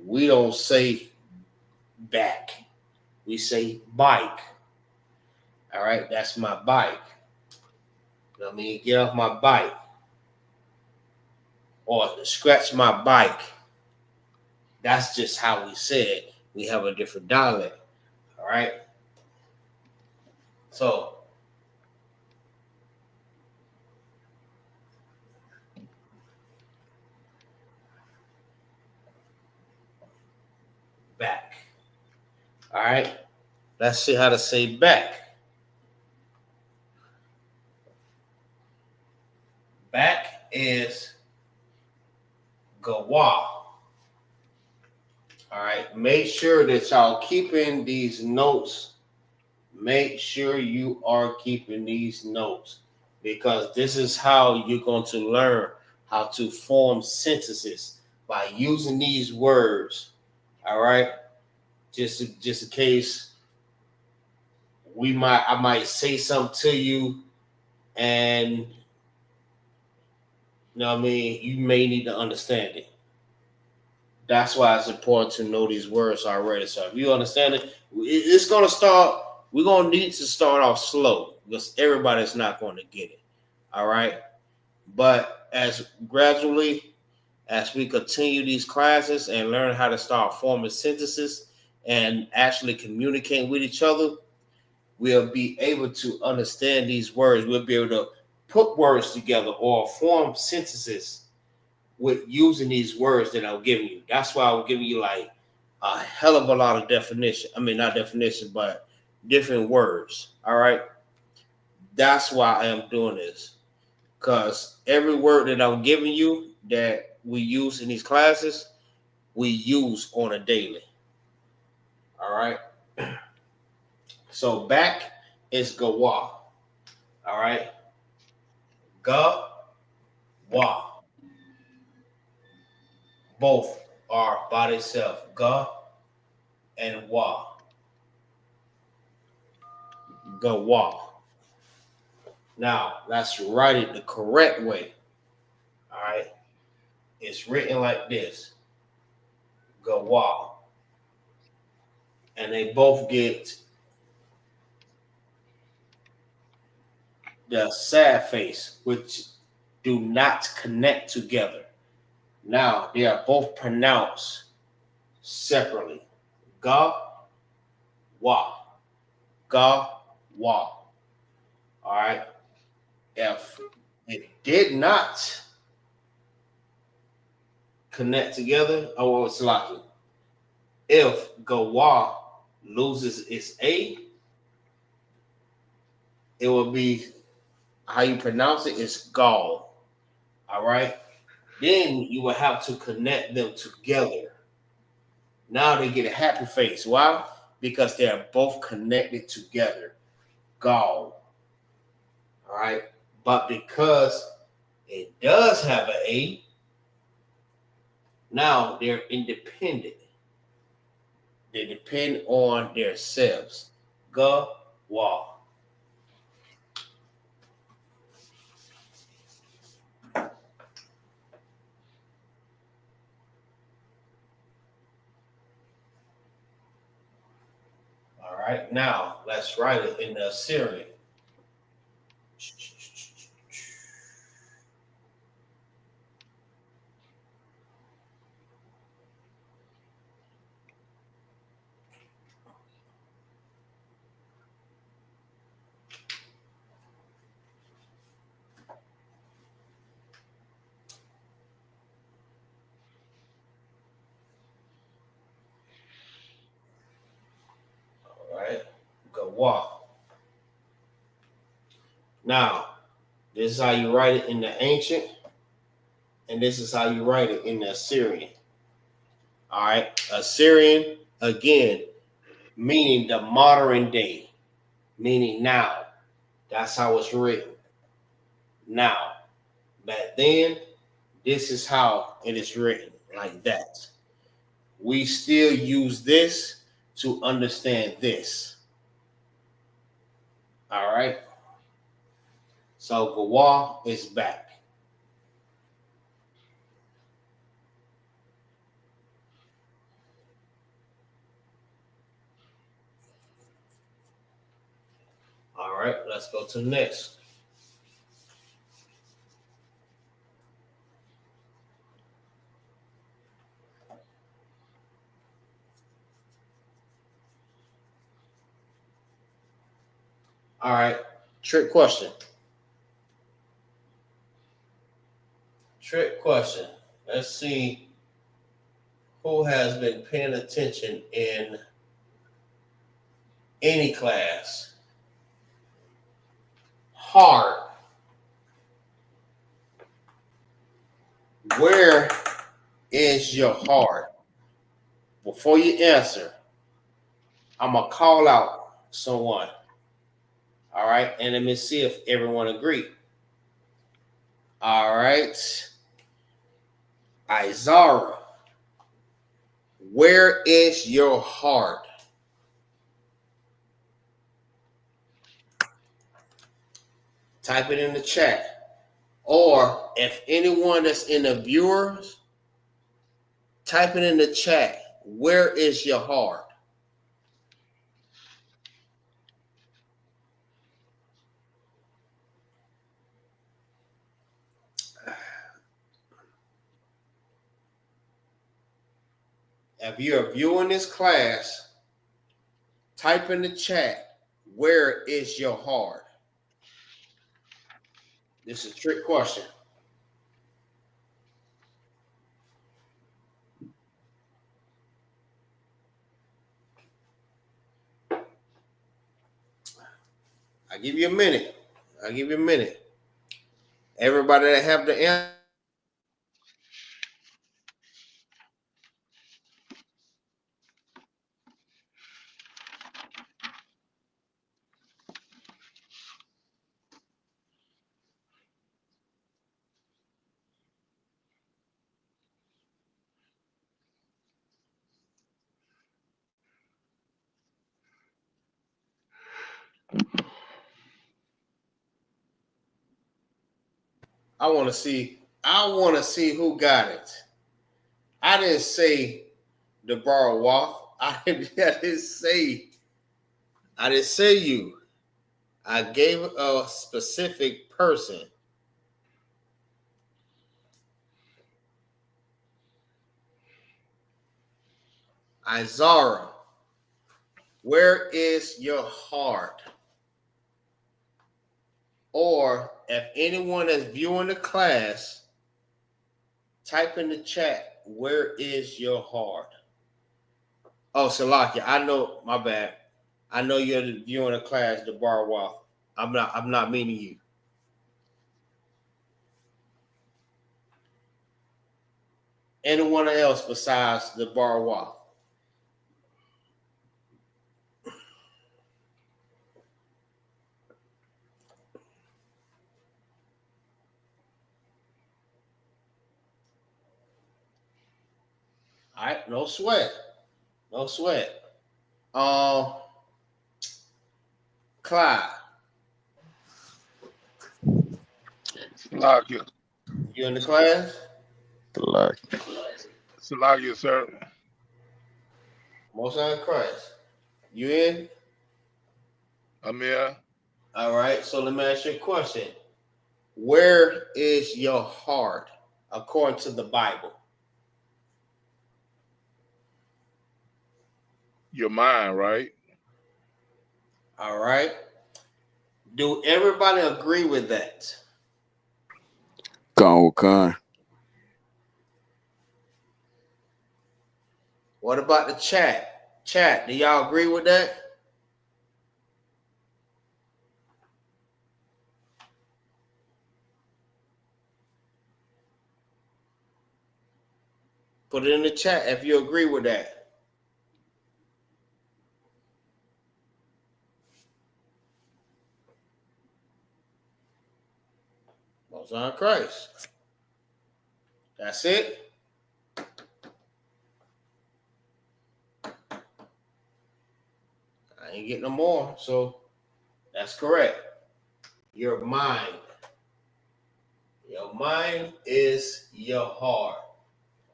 we don't say back, we say bike. All right, that's my bike. You know what I mean? Get off my bike, or scratch my bike. That's just how we say it. We have a different dialect. All right. So back. All right. Let's see how to say back. Back is gawa. All right. Make sure that y'all keeping these notes. Make sure you are keeping these notes, because this is how you're going to learn how to form sentences by using these words. All right. Just in case I might say something to you, and you know what I mean, you may need to understand it. That's why it's important to know these words already. So if you understand it, it's gonna start. We're gonna need to start off slow, because everybody's not going to get it. All right. But as gradually as we continue these classes and learn how to start forming sentences and actually communicate with each other, we'll be able to understand these words. We'll be able to put words together or form sentences with using these words that I'm giving you. That's why I'm giving you like a hell of a lot of definition. I mean, not definition, but different words. All right. That's why I am doing this, because every word that I'm giving you that we use in these classes, we use on a daily. All right. So back is gawa. All right. Ga, wa. Both are by themselves. Ga and wa. Gawa. Now, let's write it the correct way. All right. It's written like this. Gawa. And they both get the sad face, which do not connect together. Now, they are both pronounced separately. Ga, wa. Ga, wa. All right. If it did not connect together, it's lucky. If Gawa loses its A, it will be how you pronounce it is Gaul. All right. Then you will have to connect them together. Now they get a happy face. Why? Because they are both connected together. Gaul. All right. But because it does have an A, now they're independent. They depend on themselves. Gawa. All right. Now let's write it in the Assyrian. All right. Gawa. Now, this is how you write it in the ancient, and this is how you write it in the Assyrian. All right. Assyrian, again, meaning the modern day, meaning now. That's how it's written. Now. Back then, this is how it is written, like that. We still use this to understand this. All right. So Gawa is back. All right, let's go to the next. All right, trick question. Trick question. Let's see who has been paying attention in any class. Hard. Where is your heart? Before you answer, I'm going to call out someone. All right, and let me see if everyone agrees. All right. Izara, where is your heart? Type it in the chat. Or if anyone that's in the viewers, type it in the chat. Where is your heart? If you're viewing this class, type in the chat, where is your heart? This is a trick question. I'll give you a minute. Everybody that have the answer. I want to see who got it. I didn't say the bar walk. I didn't say you. I gave a specific person. Izara, where is your heart? Or if anyone is viewing the class, type in the chat, where is your heart? Oh, Salakia, I know. My bad. I know you're viewing a class, the bar walk. I'm not. I'm not meaning you. Anyone else besides the bar walk? All right, no sweat. No sweat. Clyde, Salakia. you in the class? Like, Salakia, sir. Most High Christ. You in? Amir. All right. So let me ask you a question. Where is your heart according to the Bible? Your mind, right? All right. Do everybody agree with that? gone with Khan. What about the chat? Chat, do y'all agree with that? Put it in the chat if you agree with that. Most High Christ. That's it. I ain't getting no more. So that's correct. Your mind. Your mind is your heart.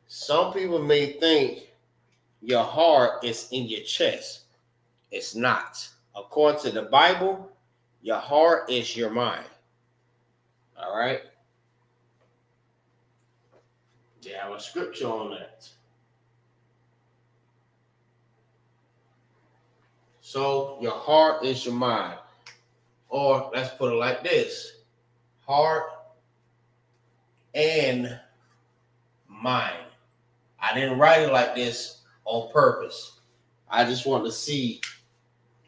Some people may think your heart is in your chest. It's not. According to the Bible, your heart is your mind. All right? They have a scripture on that. So your heart is your mind. Or let's put it like this: heart and mind. I didn't write it like this on purpose. I just want to see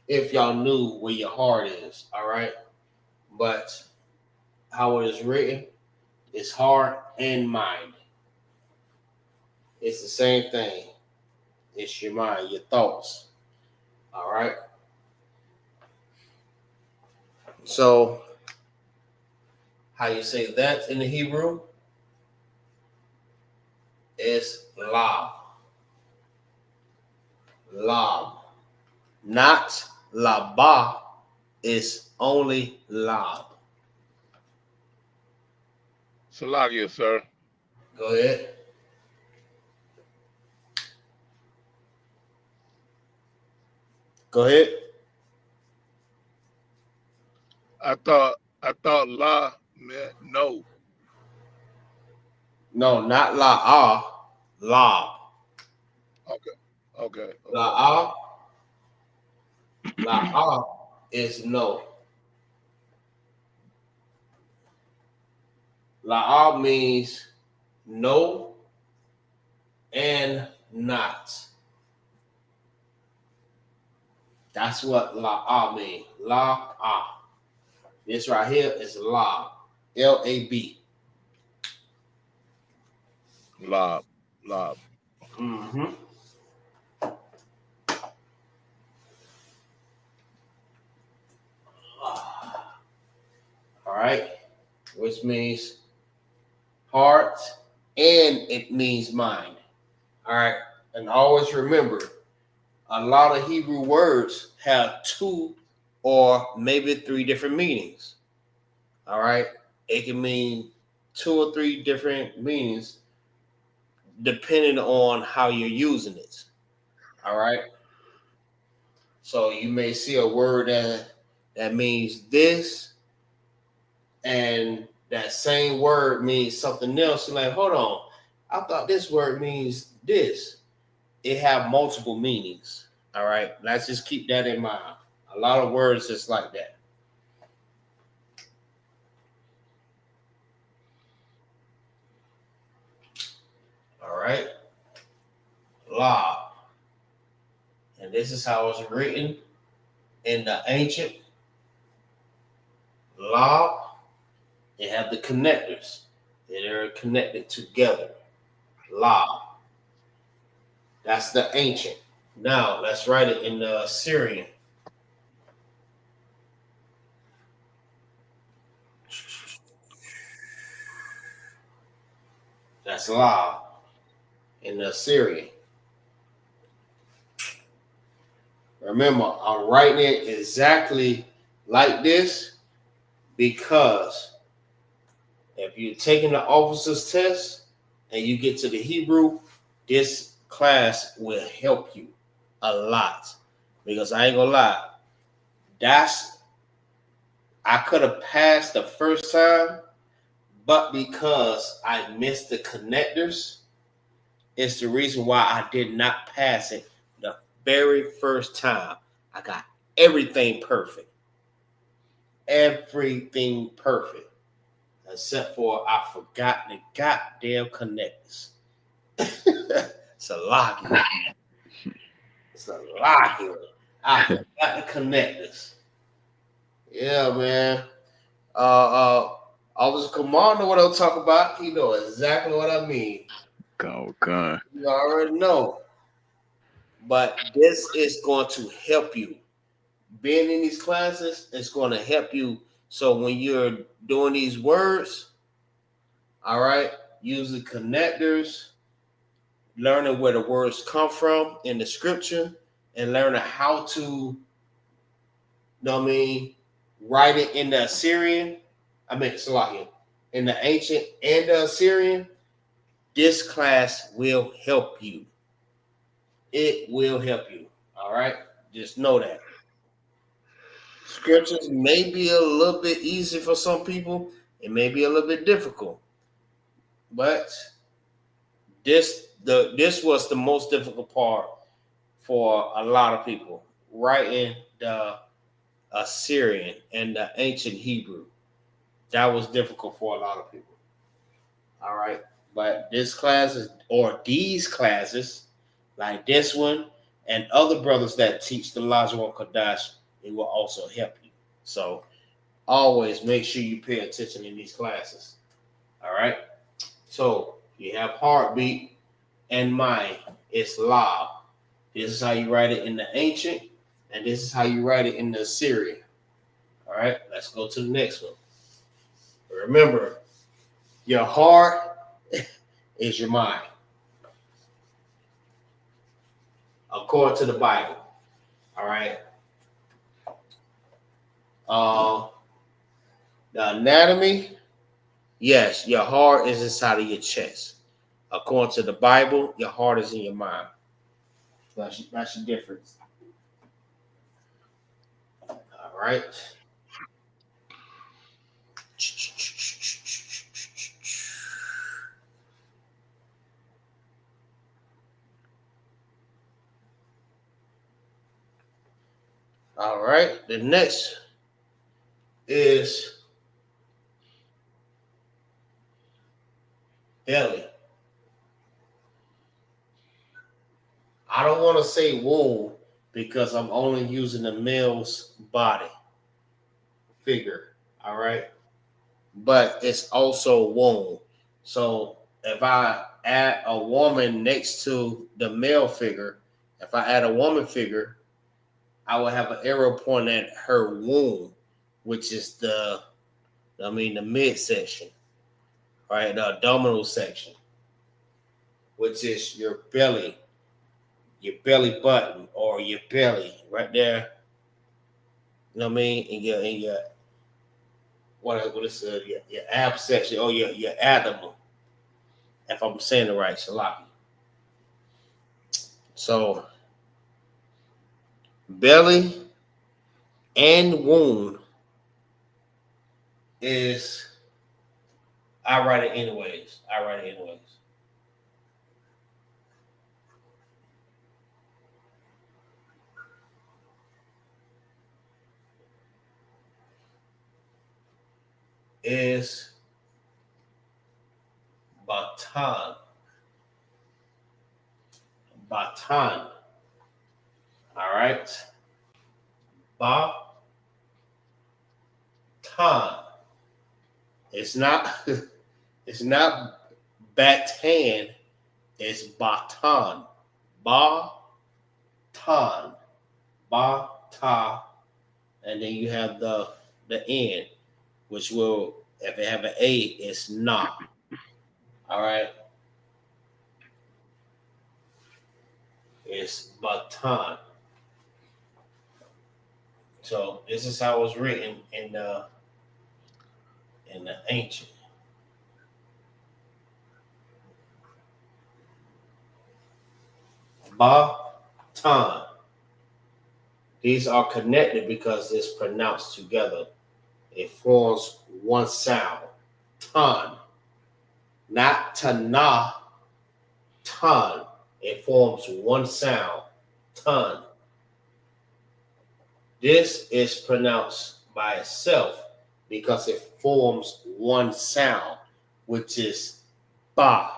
if y'all knew where your heart is. All right? But how it is written is heart and mind. It's the same thing. It's your mind, your thoughts. All right? So, how you say that in the Hebrew? It's lab. Lab. Not laba. It's only lab. Salakia, sir. Go ahead. Go ahead. I thought la meant no. No, not la lab. Okay. La is no. La means no and not. That's what la means. La. This right here is lab. Lab. Lob. Mm-hmm. All right. Which means heart and it means mind. All right. And always remember, a lot of Hebrew words have two or maybe three different meanings. All right. It can mean two or three different meanings depending on how you're using it. All right. So you may see a word that means this, and that same word means something else. You're like, hold on, I thought this word means this. It have multiple meanings. All right. Let's just keep that in mind. A lot of words just like that. All right. Lob. this is how it's written in the ancient law. They have the connectors that are connected together. Law. That's the ancient. Now let's write it in the Syrian. That's law in the Syrian. Remember, I'm writing it exactly like this because if you're taking the officer's test and you get to the Hebrew, this class will help you a lot. Because I ain't gonna lie, I could have passed the first time, but because I missed the connectors, it's the reason why I did not pass it the very first time. I got everything perfect. Everything perfect. Except for I forgot the goddamn connectors. It's a lock. It's a lock. I forgot the connectors. Yeah, man. Officer Commander, what I'll talk about, he know exactly what I mean. Go gun. You already know. But this is going to help you. Being in these classes is going to help you. So when you're doing these words, all right, using connectors, learning where the words come from in the scripture, and learning how to, write it in the Assyrian. Salakia, in the ancient and the Assyrian. This class will help you. It will help you. All right, just know that. Scriptures may be a little bit easy for some people. It may be a little bit difficult, but this was the most difficult part for a lot of people. Writing the Assyrian and the ancient Hebrew, that was difficult for a lot of people. All right, but these classes, like this one, and other brothers that teach the Lashawan Qadash, it will also help you. So always make sure you pay attention in these classes. All right. So you have heartbeat and mind. It's law. This is how you write it in the ancient, and this is how you write it in the Assyrian. All right. Let's go to the next one. Remember, your heart is your mind. According to the Bible. All right. The anatomy, yes, your heart is inside of your chest. According to the Bible, your heart is in your mind. That's the difference. All right. All right. The next is belly. I don't want to say womb because I'm only using the male's body figure. All right. But it's also womb. So if I add a woman next to the male figure, if I add a woman figure, I will have an arrow pointing at her womb, which is the midsection, right? The abdominal section, which is your belly button or your belly right there. You know what I mean? In your what is it? Your ab section or your abdomen. If I'm saying it right, Salaki. So belly and womb is I write it anyways. Is Batan. All right. Batan. It's not it's not batan, it's batan. Batan. Bata. And then you have the N, which will, if it have an A, it's na. All right. It's batan. So this is how it's written in the ancient. Batan. These are connected because it's pronounced together. It forms one sound. Ton. Not tana. Ton. It forms one sound. Ton. This is pronounced by itself because it forms one sound, which is ba.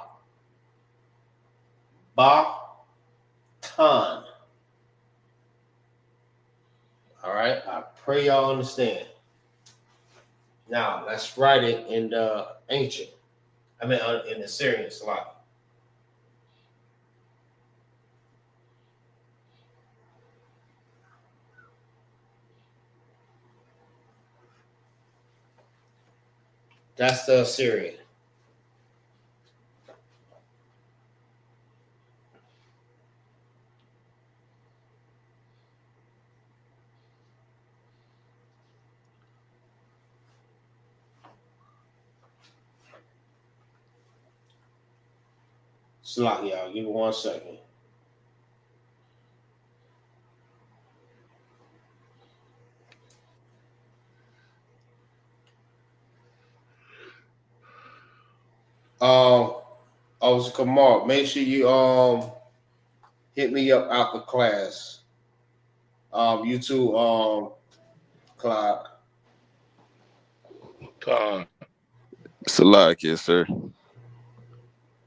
Ba. Ton. All right, I pray y'all understand. Now, let's write it in the ancient. In the Syrian slot. That's the Assyrian. Slot, y'all. Give me 1 second. Officer Kamal, make sure you hit me up after class. You too, Clyde. Salak, yes, sir.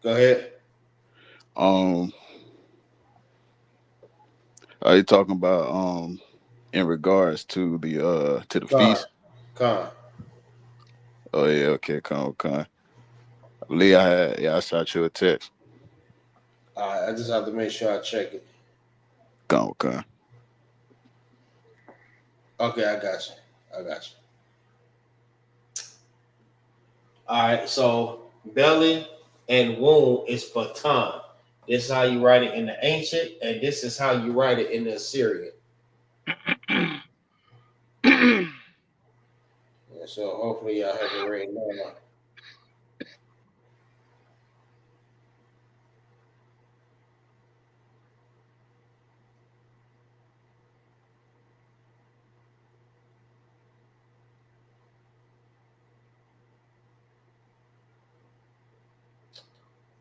Go ahead. Are you talking about in regards to the feast? Con. Oh yeah, okay, con. I believe I shot you a text. I just have to make sure I check it. Con. Okay, I got you. All right, so belly and womb is batan. This is how you write it in the ancient, and this is how you write it in the Assyrian. Yeah, so hopefully y'all have it written down.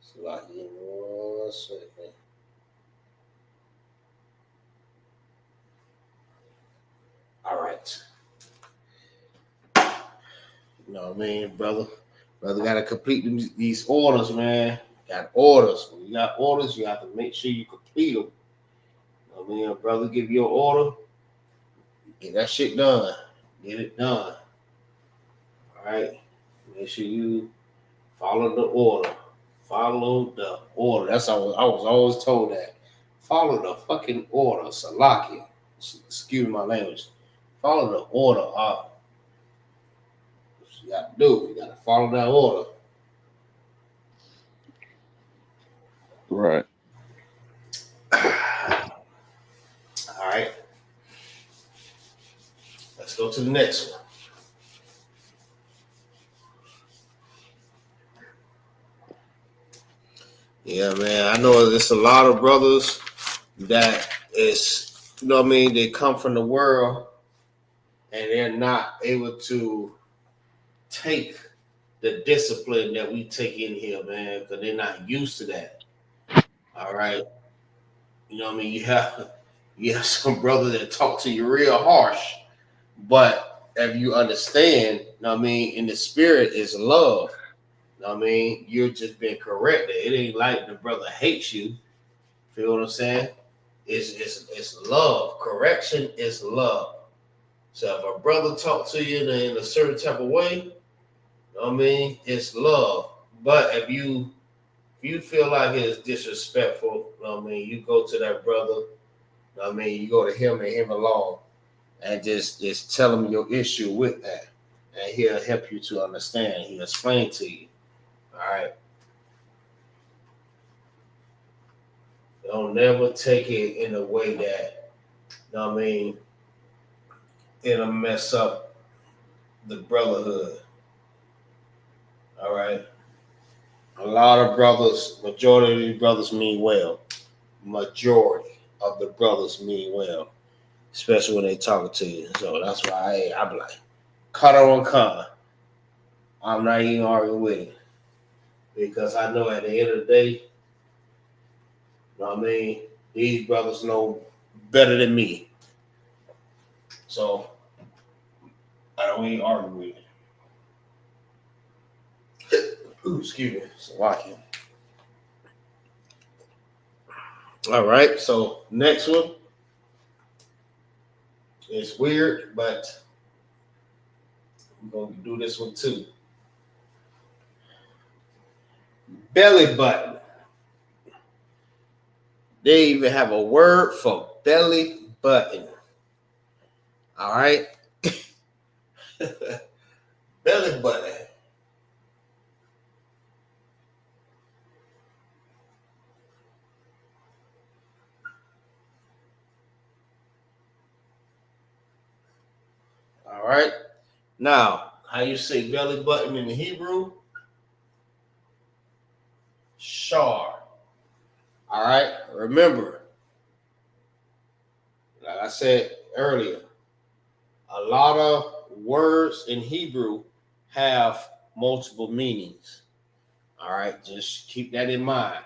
So like, 1 second. All right. You know what I mean, brother? Brother got to complete these orders, man. Got orders. When you got orders, you have to make sure you complete them. You know what I mean? Brother give you an order, get that shit done. Get it done. All right? Make sure you follow the order. Follow the order. That's how I was always told that. Follow the fucking order. Salaki. Excuse my language. Follow the order up. What you got to do. You got to follow that order. Right. All right. Let's go to the next one. Yeah, man. I know there's a lot of brothers that is, you know what I mean, they come from the world and they're not able to take the discipline that we take in here, man, because they're not used to that. All right. You know what I mean? You have some brothers that talk to you real harsh, but if you understand, you know what I mean, in the spirit is love. You know what I mean? You're just being corrected. It ain't like the brother hates you. Feel what I'm saying? It's love. Correction is love. So if a brother talk to you in a certain type of way, I mean, it's love. But if you feel like it's disrespectful, I mean, you go to that brother. I mean, you go to him and him alone, and just tell him your issue with that, and he'll help you to understand. He'll explain to you. All right. Don't never take it in a way that, I mean, it'll mess up the brotherhood. All right. A lot of brothers, majority of these brothers mean well. Majority of the brothers mean well, especially when they talking to you. So that's why I'm like, cut on con. I'm not even arguing with it. Because I know at the end of the day, you know what I mean, these brothers know better than me. So I don't even argue with it. Ooh, excuse me. It's walking. All right, so next one. It's weird, but I'm going to do this one too. Belly button. They even have a word for belly button. All right. Belly button. All right. Now, how you say belly button in the Hebrew? Shar. All right. Remember, like I said earlier, a lot of words in Hebrew have multiple meanings. All right. Just keep that in mind.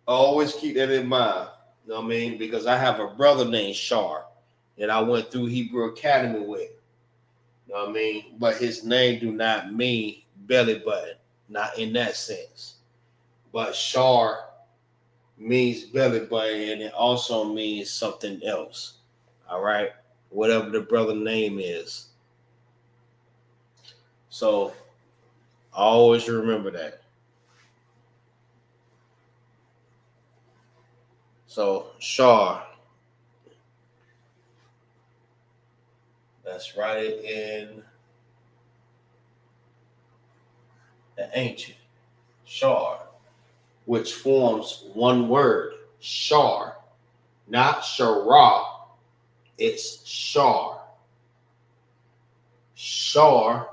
Always keep that in mind. You know what I mean? Because I have a brother named Shar that I went through Hebrew Academy with. You know what I mean? But his name do not mean belly button. Not in that sense. But Shar means belly button, and it also means something else. All right? Whatever the brother name is. So always remember that. So Shar. Let's write it in the ancient. Shar. Which forms one word. Shar. Not Shara. It's Shar. Shar.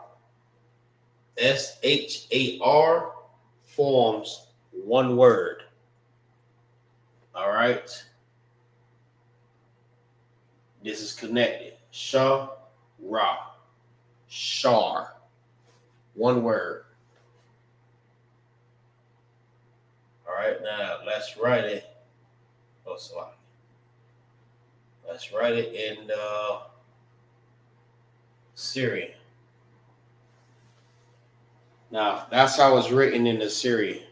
Shar forms one word. All right. This is connected. Shara. Shar. One word. All right. Now let's write it. Oh, sorry. Let's write it in Syrian. Now, that's how it's written in the Syrian.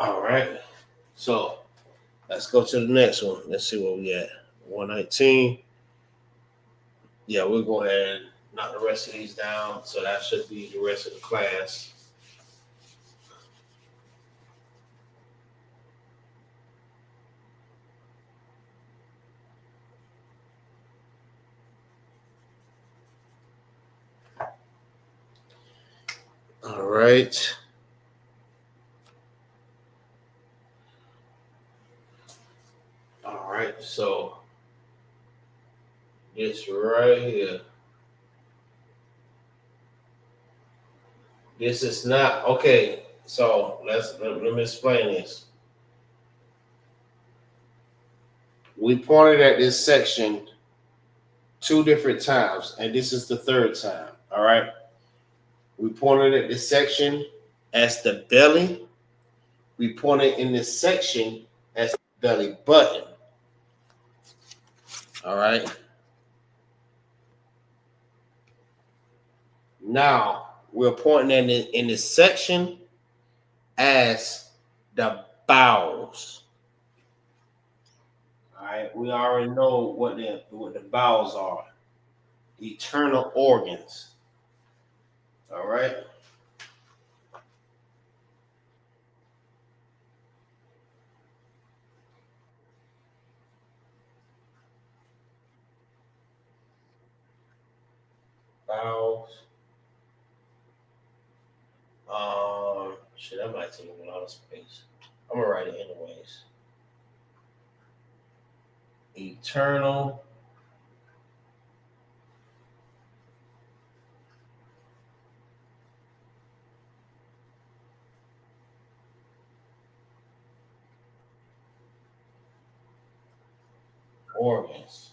All right. So let's go to the next one. Let's see what we got. 119. Yeah, we'll go ahead and knock the rest of these down. So that should be the rest of the class. All right. All right. So this right here. This is not okay. So let me explain this. We pointed at this section 2 different times, and this is the 3rd time. All right. We pointed at this section as the belly. We pointed in this section as the belly button. All right. Now we're pointing in this section as the bowels. All right, we already know what the bowels are. Internal organs. All right. Bowels. Shit, that might take a lot of space. I'm gonna write it anyways. Eternal organs.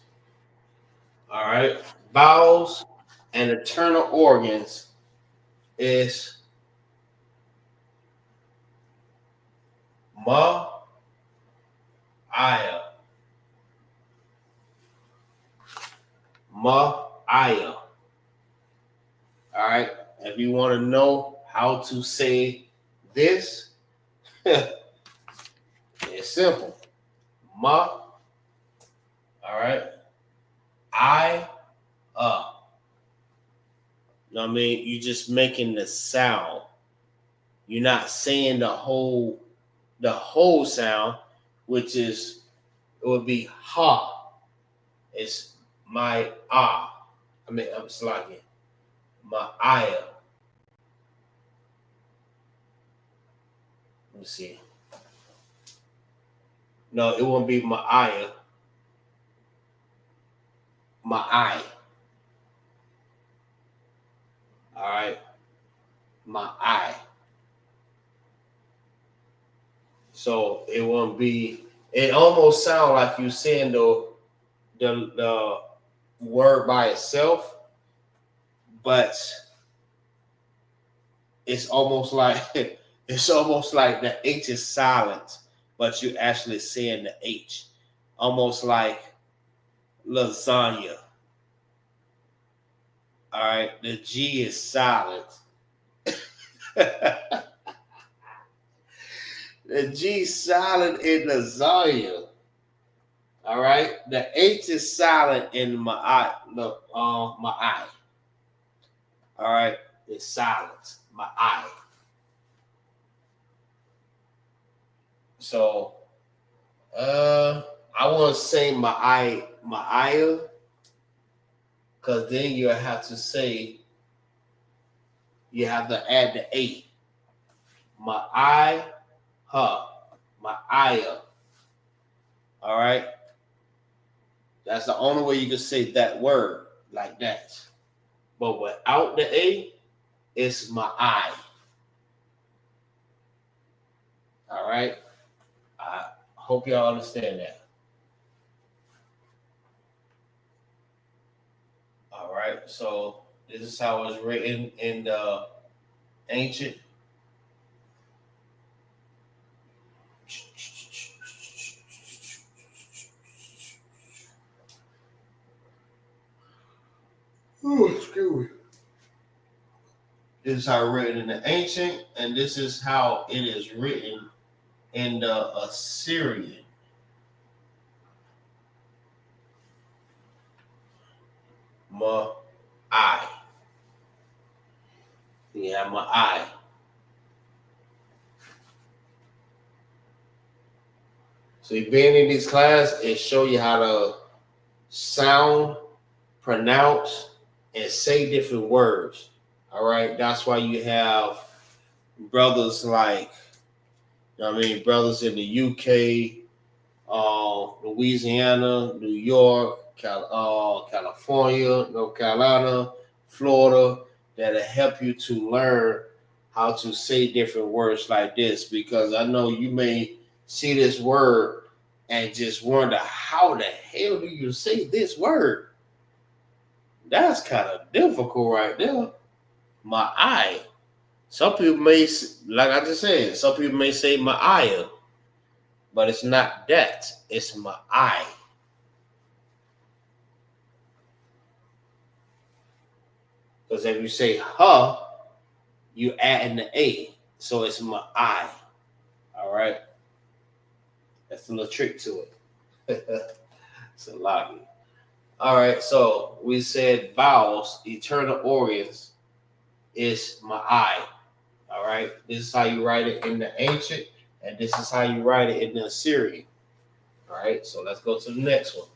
All right. Bowels and internal organs is Ma'aya. Ma'aya. All right. If you want to know how to say this, it's simple. Ma. All right. I. You know what I mean? You're just making the sound. You're not saying the whole sound, which is it would be ha. It's my ah. I mean, I'm slacking. My aya. Let me see. No, it won't be my aya. My eye. All right. My eye. So it won't be. It almost sounds like you saying the word by itself, but it's almost like the H is silent, but you're actually saying the H, almost like lasagna. All right, the G is silent. The G silent in lasagna. All right, the H is silent in my eye. Look, my eye. All right, it's silent. My eye. So, I want to say my eye, because then you have to say, you have to add the A. My eye, my eye. All right. That's the only way you can say that word like that. But without the A, it's my eye. All right. I hope y'all understand that. All right. So this is how it's written in the ancient. Oh, excuse me. This is how it's written in the ancient, and this is how it is written in the Assyrian. My eye. Yeah, my eye. So being in this class, it show you how to sound, pronounce, and say different words. All right, that's why you have brothers like, you know what I mean, brothers in the UK, Louisiana, New York, California, North Carolina, Florida, that'll help you to learn how to say different words like this, because I know you may see this word and just wonder, how the hell do you say this word? That's kind of difficult right there. My eye. Some people may, like I just said, some people may say my eye, but it's not that. It's my eye. Because if you say huh, you add in the A. So it's my eye. All right. That's a little trick to it. It's a lot. All right. So we said vowels, eternal organs is my eye. All right. This is how you write it in the ancient, and this is how you write it in the Assyrian. All right. So let's go to the next one.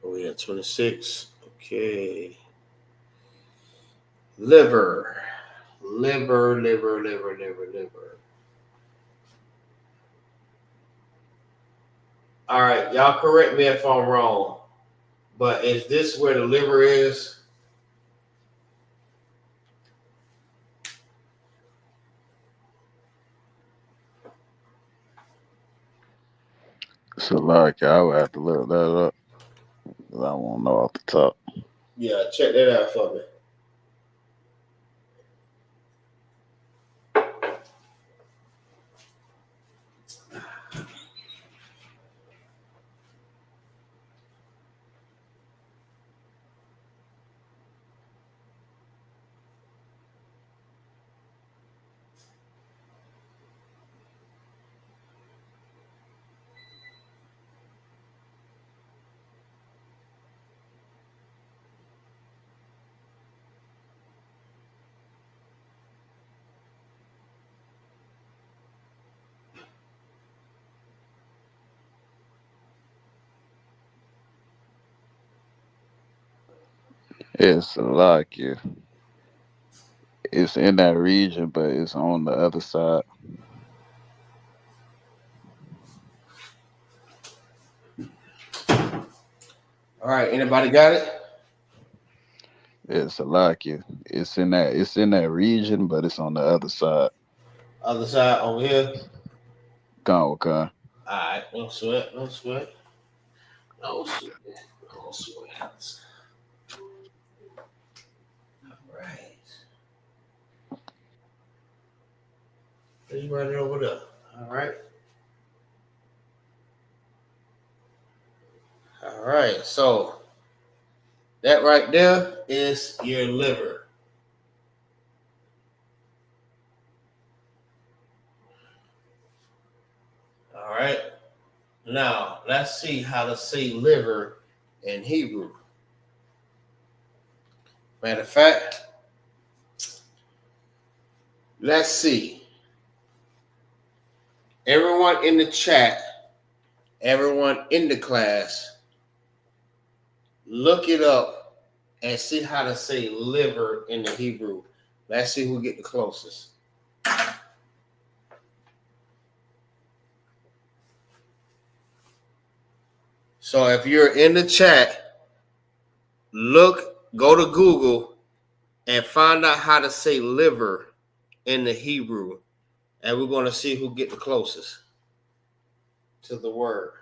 We at 26. Okay. Liver. All right, y'all correct me if I'm wrong, but is this where the liver is? So like I would have to look that up. 'Cause I won't know off the top. Yeah, check that out for me. It's like it's in that region, but it's on the other side. All right, anybody got it? It's like it's in that region, but it's on the other side. Other side over here. Gone, okay. All right, no sweat, no sweat. No sweat. No sweat. All right. Let's write it over there. All right. All right, so that right there is your liver. All right. Now, let's see how to say liver in Hebrew. Matter of fact, let's see. Everyone in the chat, everyone in the class, look it up and see how to say liver in the Hebrew. Let's see who get the closest. So if you're in the chat, go to Google and find out how to say liver in the Hebrew. And we're going to see who get the closest to the word.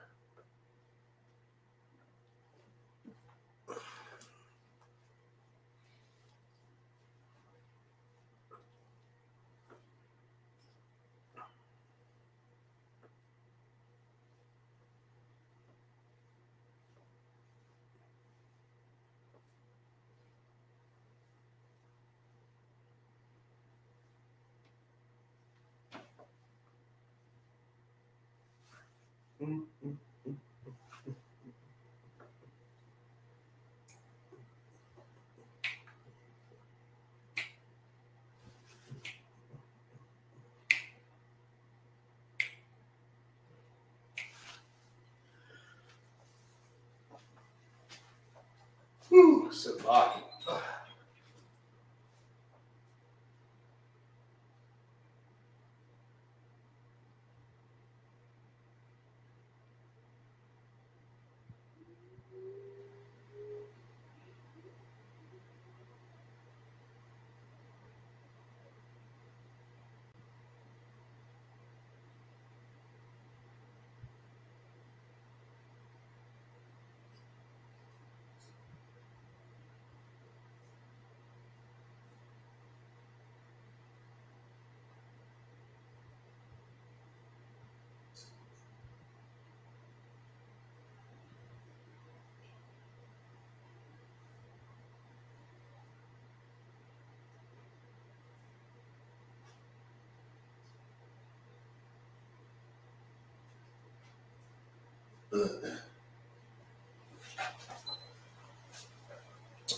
Whew, Sabaki.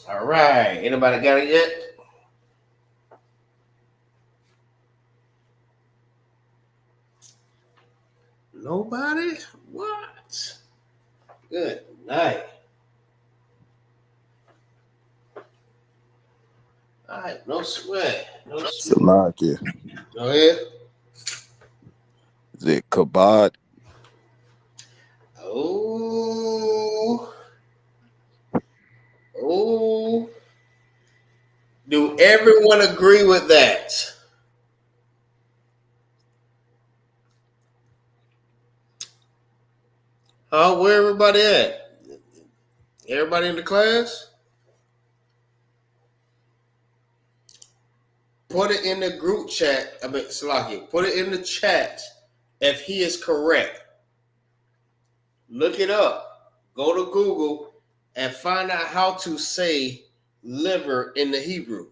All right. Anybody got it yet? Nobody? What? Good night. All right, no sweat. No sweat. Salakia. Go ahead. Is it kabod? Oh. Oh. Do everyone agree with that? Where everybody at? Everybody in the class? Put it in the group chat. I mean, Salaki, put it in the chat if he is correct. Look it up. Go to Google and find out how to say liver in the Hebrew.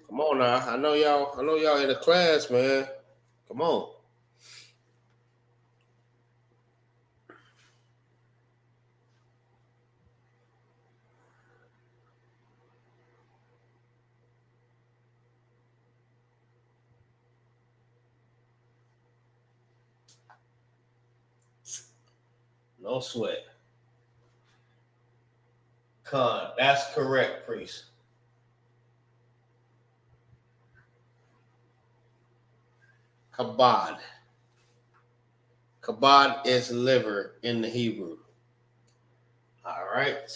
Come on now. I know y'all in the class, man. Come on. No sweat. Con, that's correct, priest. Kabod. Kabod is liver in the Hebrew. All right.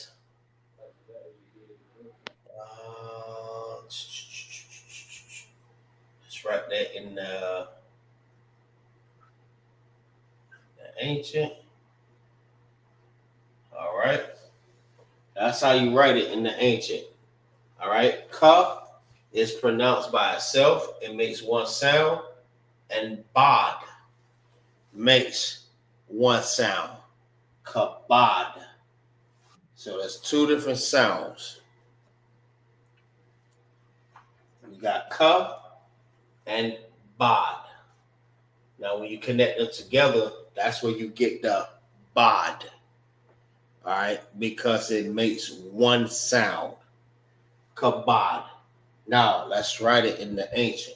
Let's write that in the ancient. All right. That's how you write it in the ancient. All right. Ka is pronounced by itself. It makes one sound. And bod makes one sound. Kabod. So that's two different sounds. You got ka and bod. Now, when you connect them together, that's where you get the bod. All right, because it makes one sound. Kabod. Now, let's write it in the ancient.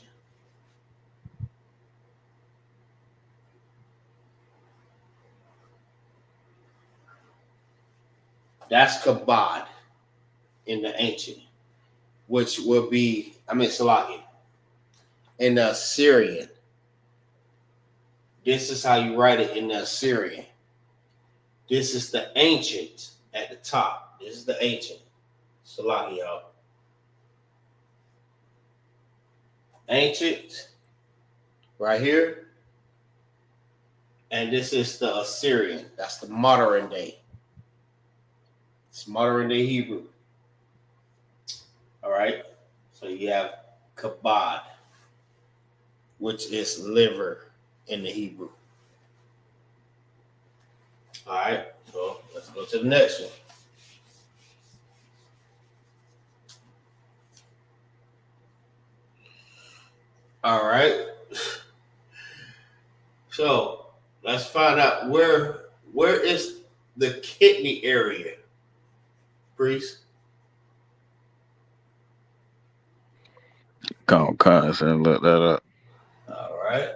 That's kabod in the ancient, which will be, Salaki. In the Assyrian, this is how you write it in the Assyrian. This is the ancient at the top. This is the ancient. Salaki, y'all. Ancient, right here. And this is the Assyrian. That's the modern day. It's modern day Hebrew. All right. So you have kabod, which is liver in the Hebrew. All right. So let's go to the next one. All right. So let's find out where is the kidney area, priest? Come on, and look that up. All right.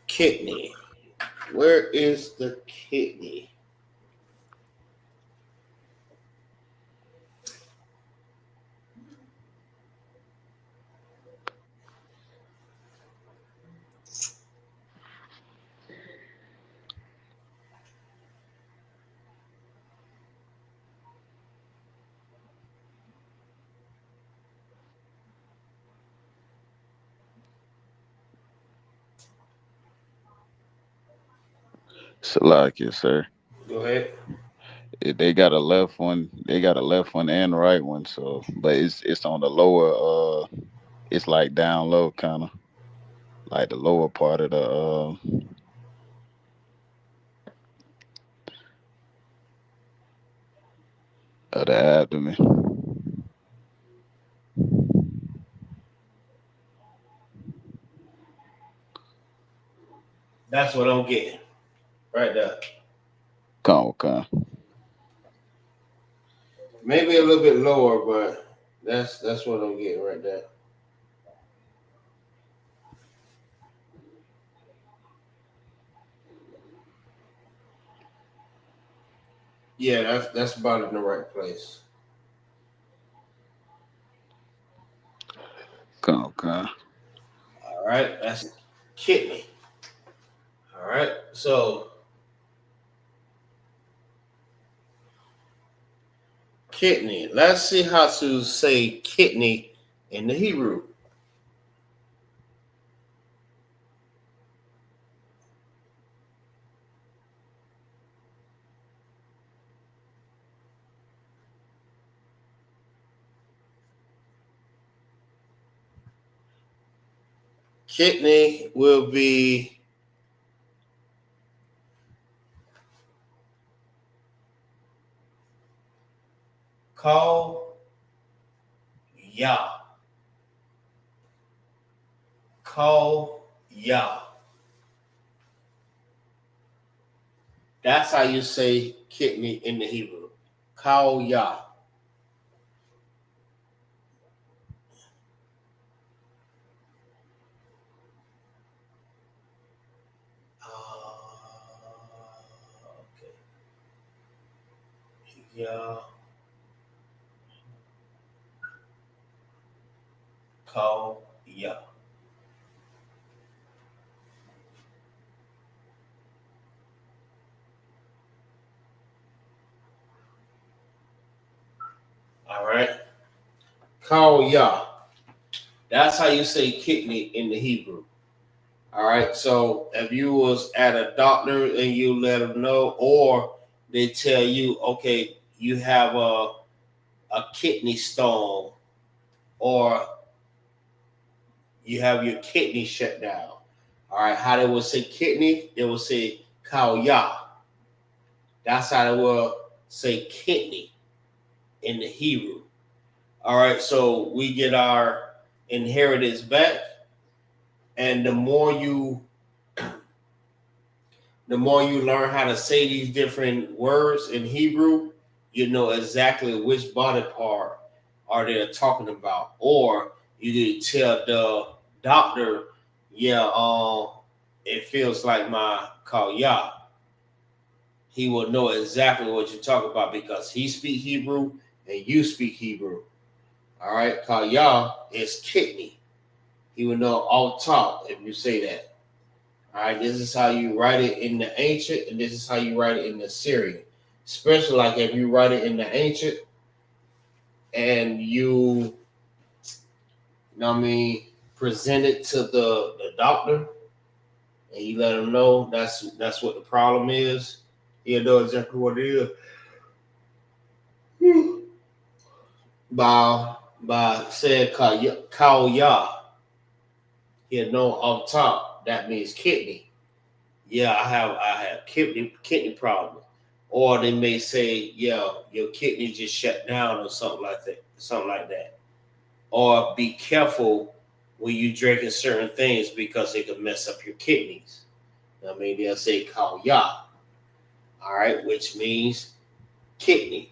Kidney. Where is the kidney? Salakia, sir. Go ahead. They got a left one. They got a left one and right one. So, but it's on the lower. It's like down low, kind of like the lower part of the abdomen. That's what I'm getting right there. Come. Maybe a little bit lower, but that's what I'm getting right there. Yeah, that's about in the right place. Come. All right, that's kidney. All right, so kidney. Let's see how to say kidney in the Hebrew. Kidney will be call Yah. Call Yah. That's how you say kidney in the Hebrew. Call Yah. Okay. Yah. Call Yah. All right. Call Yah. That's how you say kidney in the Hebrew. All right. So if you was at a doctor and you let them know, or they tell you, okay, you have a kidney stone, or you have your kidney shut down. All right. How they will say kidney, they will say Kal Yah. That's how they will say kidney in the Hebrew. All right. So we get our inheritance back. And the more you learn how to say these different words in Hebrew, you know exactly which body part are they talking about. Or you need to tell the doctor, yeah, it feels like my Kal Yah. He will know exactly what you're talking about because he speaks Hebrew and you speak Hebrew. All right, Kal Yah is kidney. He will know off top if you say that. All right, this is how you write it in the ancient, and this is how you write it in the Syrian. Especially like if you write it in the ancient and you know what I mean, present it to the doctor and you let him know that's what the problem is. He'll know exactly what it is. By saying Kal Yah, he'll know off top that means kidney. Yeah, I have kidney problem. Or they may say, yeah, your kidney just shut down or something like that. Or be careful when you drinking certain things because it could mess up your kidneys. I mean, they'll say Kal Yah, all right, which means kidney.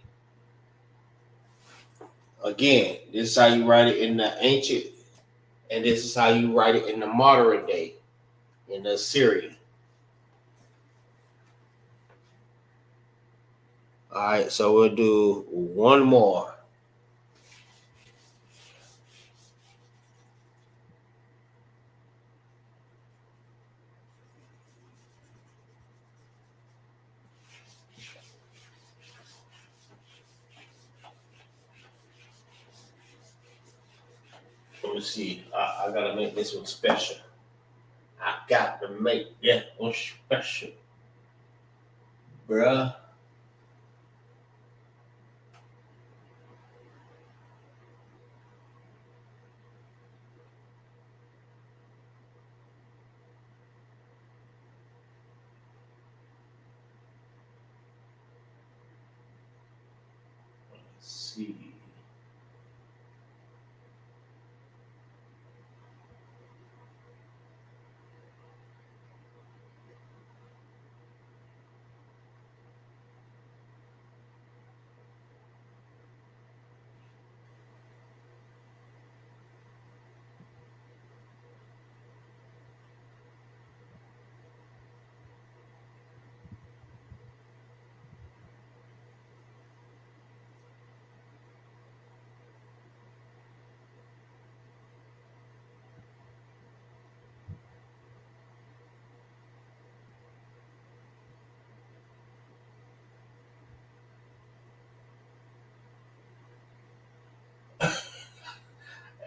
Again, this is how you write it in the ancient, and this is how you write it in the modern day, in the Syrian. All right, so we'll do one more. Let me see. I gotta make this one special. I got to make that one special. bruh. Let's see.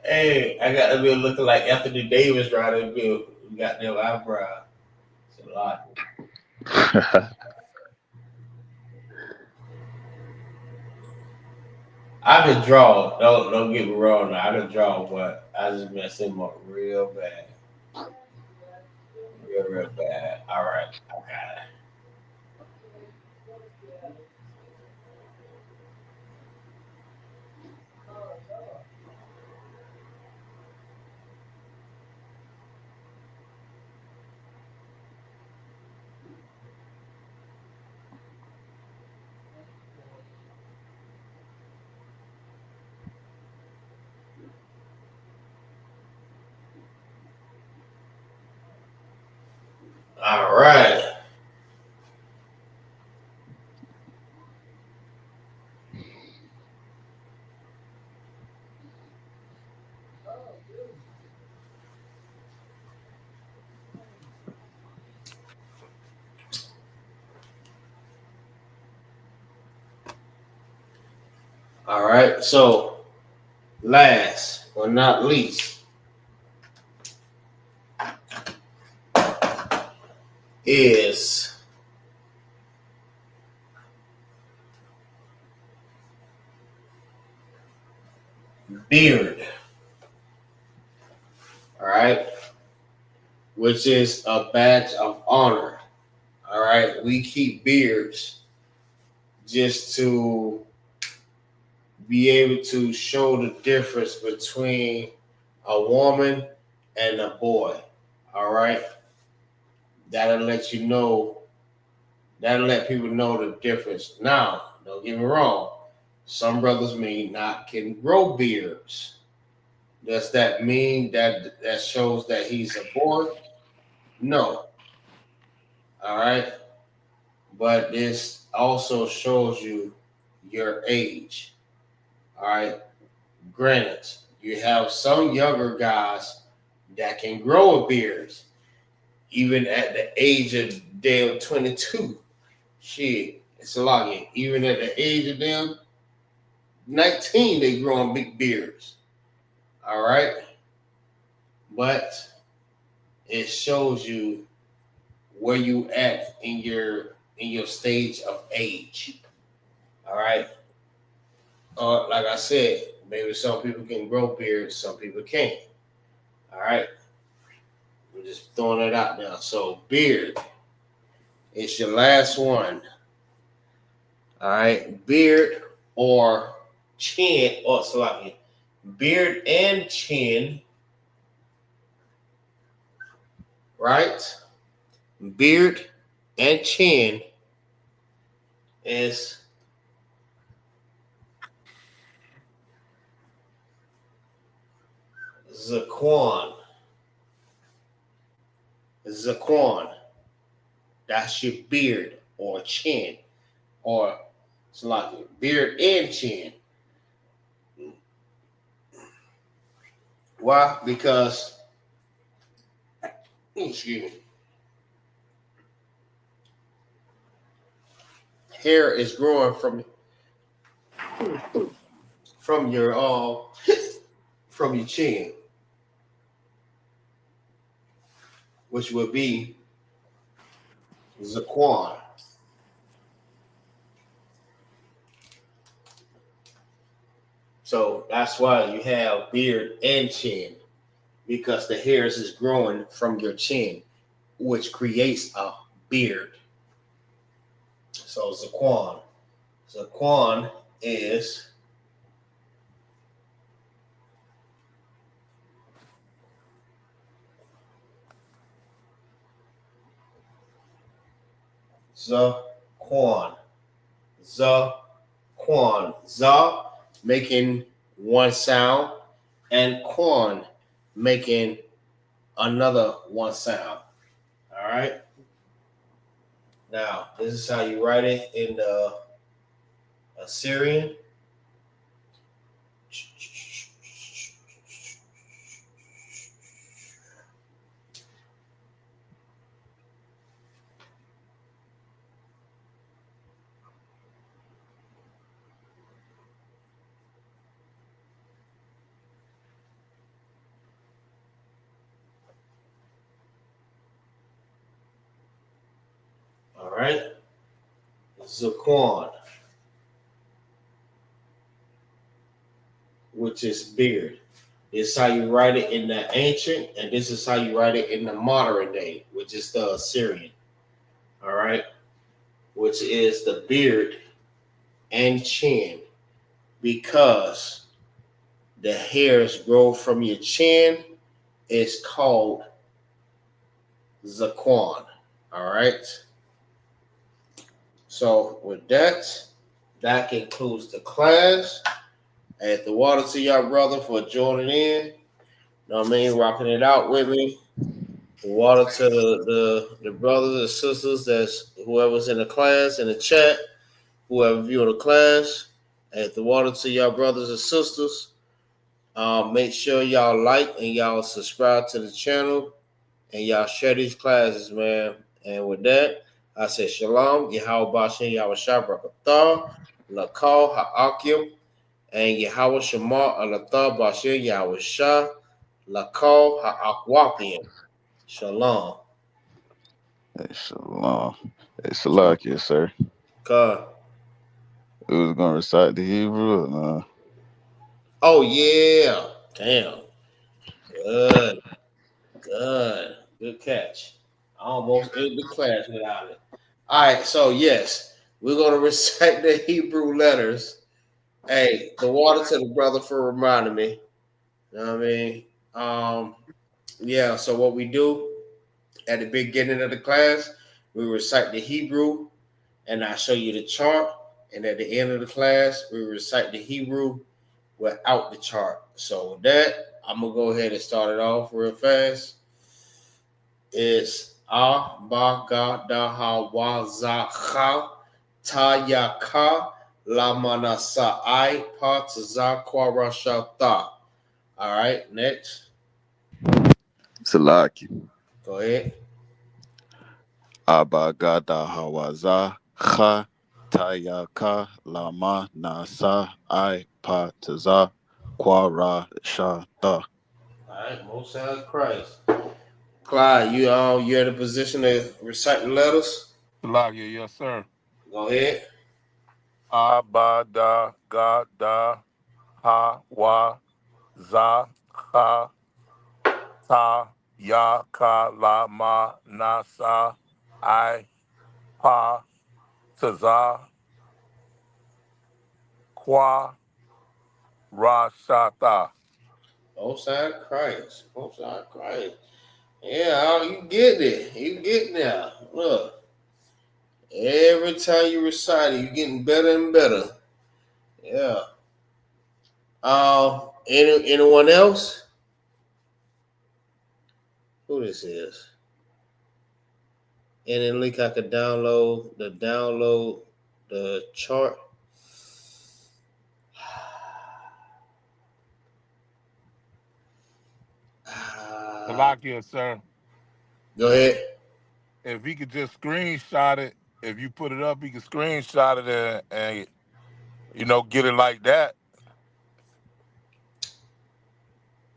Hey, I got to be looking like Anthony Davis right there. Be got them eyebrow. It's a lot. I can draw. Don't get me wrong. Now. I can draw, but I just mess him up real bad. Real bad. All right, I got it. All right. All right. So, last but not least is beard. All right. Which is a badge of honor. All right. We keep beards just to be able to show the difference between a woman and a boy. All right. That'll let you know, that'll let people know the difference. Now, don't get me wrong. Some brothers may not can grow beards. Does that mean that shows that he's a boy? No. All right. But this also shows you your age. All right. Granted, you have some younger guys that can grow a beard, even at the age of damn 22. Shit, it's a lot. Even at the age of damn 19, they growing big beards. All right. But it shows you where you at in your stage of age. All right. Like I said, maybe some people can grow beards, some people can't. All right. I'm just throwing it out there. So beard, it's your last one. All right. Beard or chin, or slightly. Beard and chin. Right? Beard and chin is Zaquan. Zaquan. That's your beard or chin. Or it's like beard and chin. Why? Because excuse me. Hair is growing from your from your chin, which would be Zaquan. So that's why you have beard and chin, because the hairs is growing from your chin, which creates a beard. So Zaquan is Zaquan. Zaquan. Za making one sound, and Quan making another one sound. All right. Now, this is how you write it in the Assyrian. All right. Zaquan, which is beard. This is how you write it in the ancient, and this is how you write it in the modern day, which is the Assyrian. All right. Which is the beard and chin, because the hairs grow from your chin. It's called Zaquan. All right. So with that concludes the class. I had the water to y'all, brother, for joining in. You know what I mean? Rocking it out with me. The water to the brothers and sisters, that's whoever's in the class, in the chat, whoever viewing the class. I had the water to y'all, brothers and sisters. Make sure y'all like and y'all subscribe to the channel, and y'all share these classes, man. And with that, I say shalom, Yahweh Bashem, Yahweh Shabrakatah, Lakal Ha'akim, and Yahweh Shema Alathah Bashem, Yahweh Shah, Lakal Ha'akwakim. Shalom. Hey, shalom. Hey, Salakia, sir. God. We was gonna recite the Hebrew or no? Oh, yeah. Damn. Good catch. I almost ate the class without it. All right, so yes, we're gonna recite the Hebrew letters. Hey, the water to the brother for reminding me. You know what I mean? Yeah, so what we do at the beginning of the class, we recite the Hebrew, and I show you the chart. And at the end of the class, we recite the Hebrew without the chart. So with that, I'm gonna go ahead and start it off real fast. It's A Ba Ga Da Ha Wa Za Cha Ta Ya Ka La Manasa I Pa Tza Kwa Rasha Ta. All right, next. Salakia. Go ahead. Abagada Hawaza Ha Tayaka Lama Nasa I Pataza Kwara Shata. All right, most sounds Christ. Clyde, you in a position to recite the letters? Salakia, yes, sir. Go ahead. Abada, Gada, Ha, Wa, Za, Ha, Ta, Ya, Ka, La, Ma, Nasa, I, Pa, Taza, Kwa, Ra, Shata. Most sounds Christ. Most sounds Christ. Yeah, you getting it. You getting there. Look. Every time you recite it, you're getting better and better. Yeah. Anyone else? Who this is? Any link I could download the chart. Salakia, sir. Go ahead. If he could just screenshot it, if you put it up, he could screenshot it and get it like that.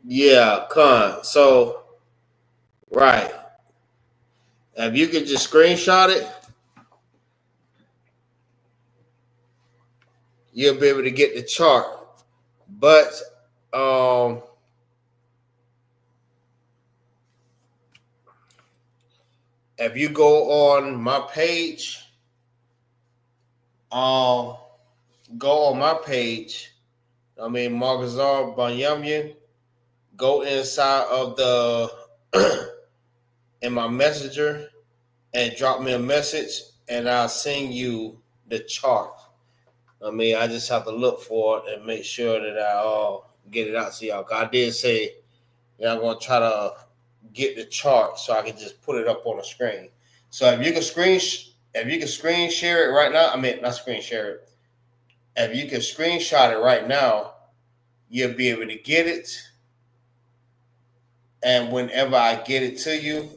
Yeah, Con. So, right. If you could just screenshot it, you'll be able to get the chart But if you go on my page, go on my page. I mean, MAGAZAR Banyamyan. Go inside of the in my messenger and drop me a message, and I'll send you the chart. I mean, I just have to look for it and make sure that I get it out to y'all. I did say I'm gonna try to get the chart so I can just put it up on the screen. So if you can screen share it right now, I mean not screen share it. If you can screenshot it right now, you'll be able to get it. And whenever I get it to you,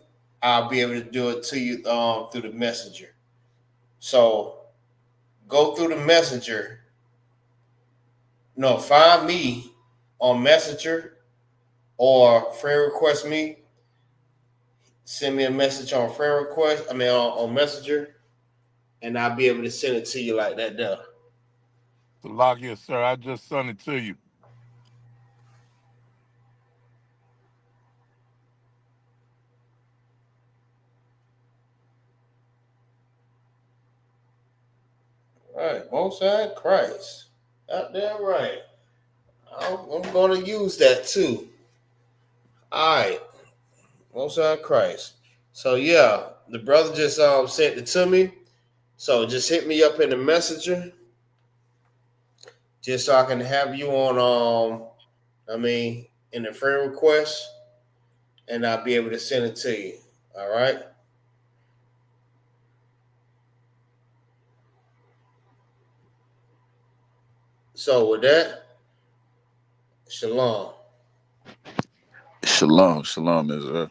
I'll be able to do it to you through the messenger. So go through the messenger. No, find me on Messenger or friend request me. Send me a message on friend request. I mean on Messenger, and I'll be able to send it to you like that there. So lock here, sir. I just sent it to you. All right, Most High Christ. Out there, right. I'm going to use that too. All right, Most High Christ. So yeah, the brother just sent it to me. So just hit me up in the messenger, just so I can have you on. In the friend request, and I'll be able to send it to you. All right. So with that, shalom. Shalom, shalom, Israel.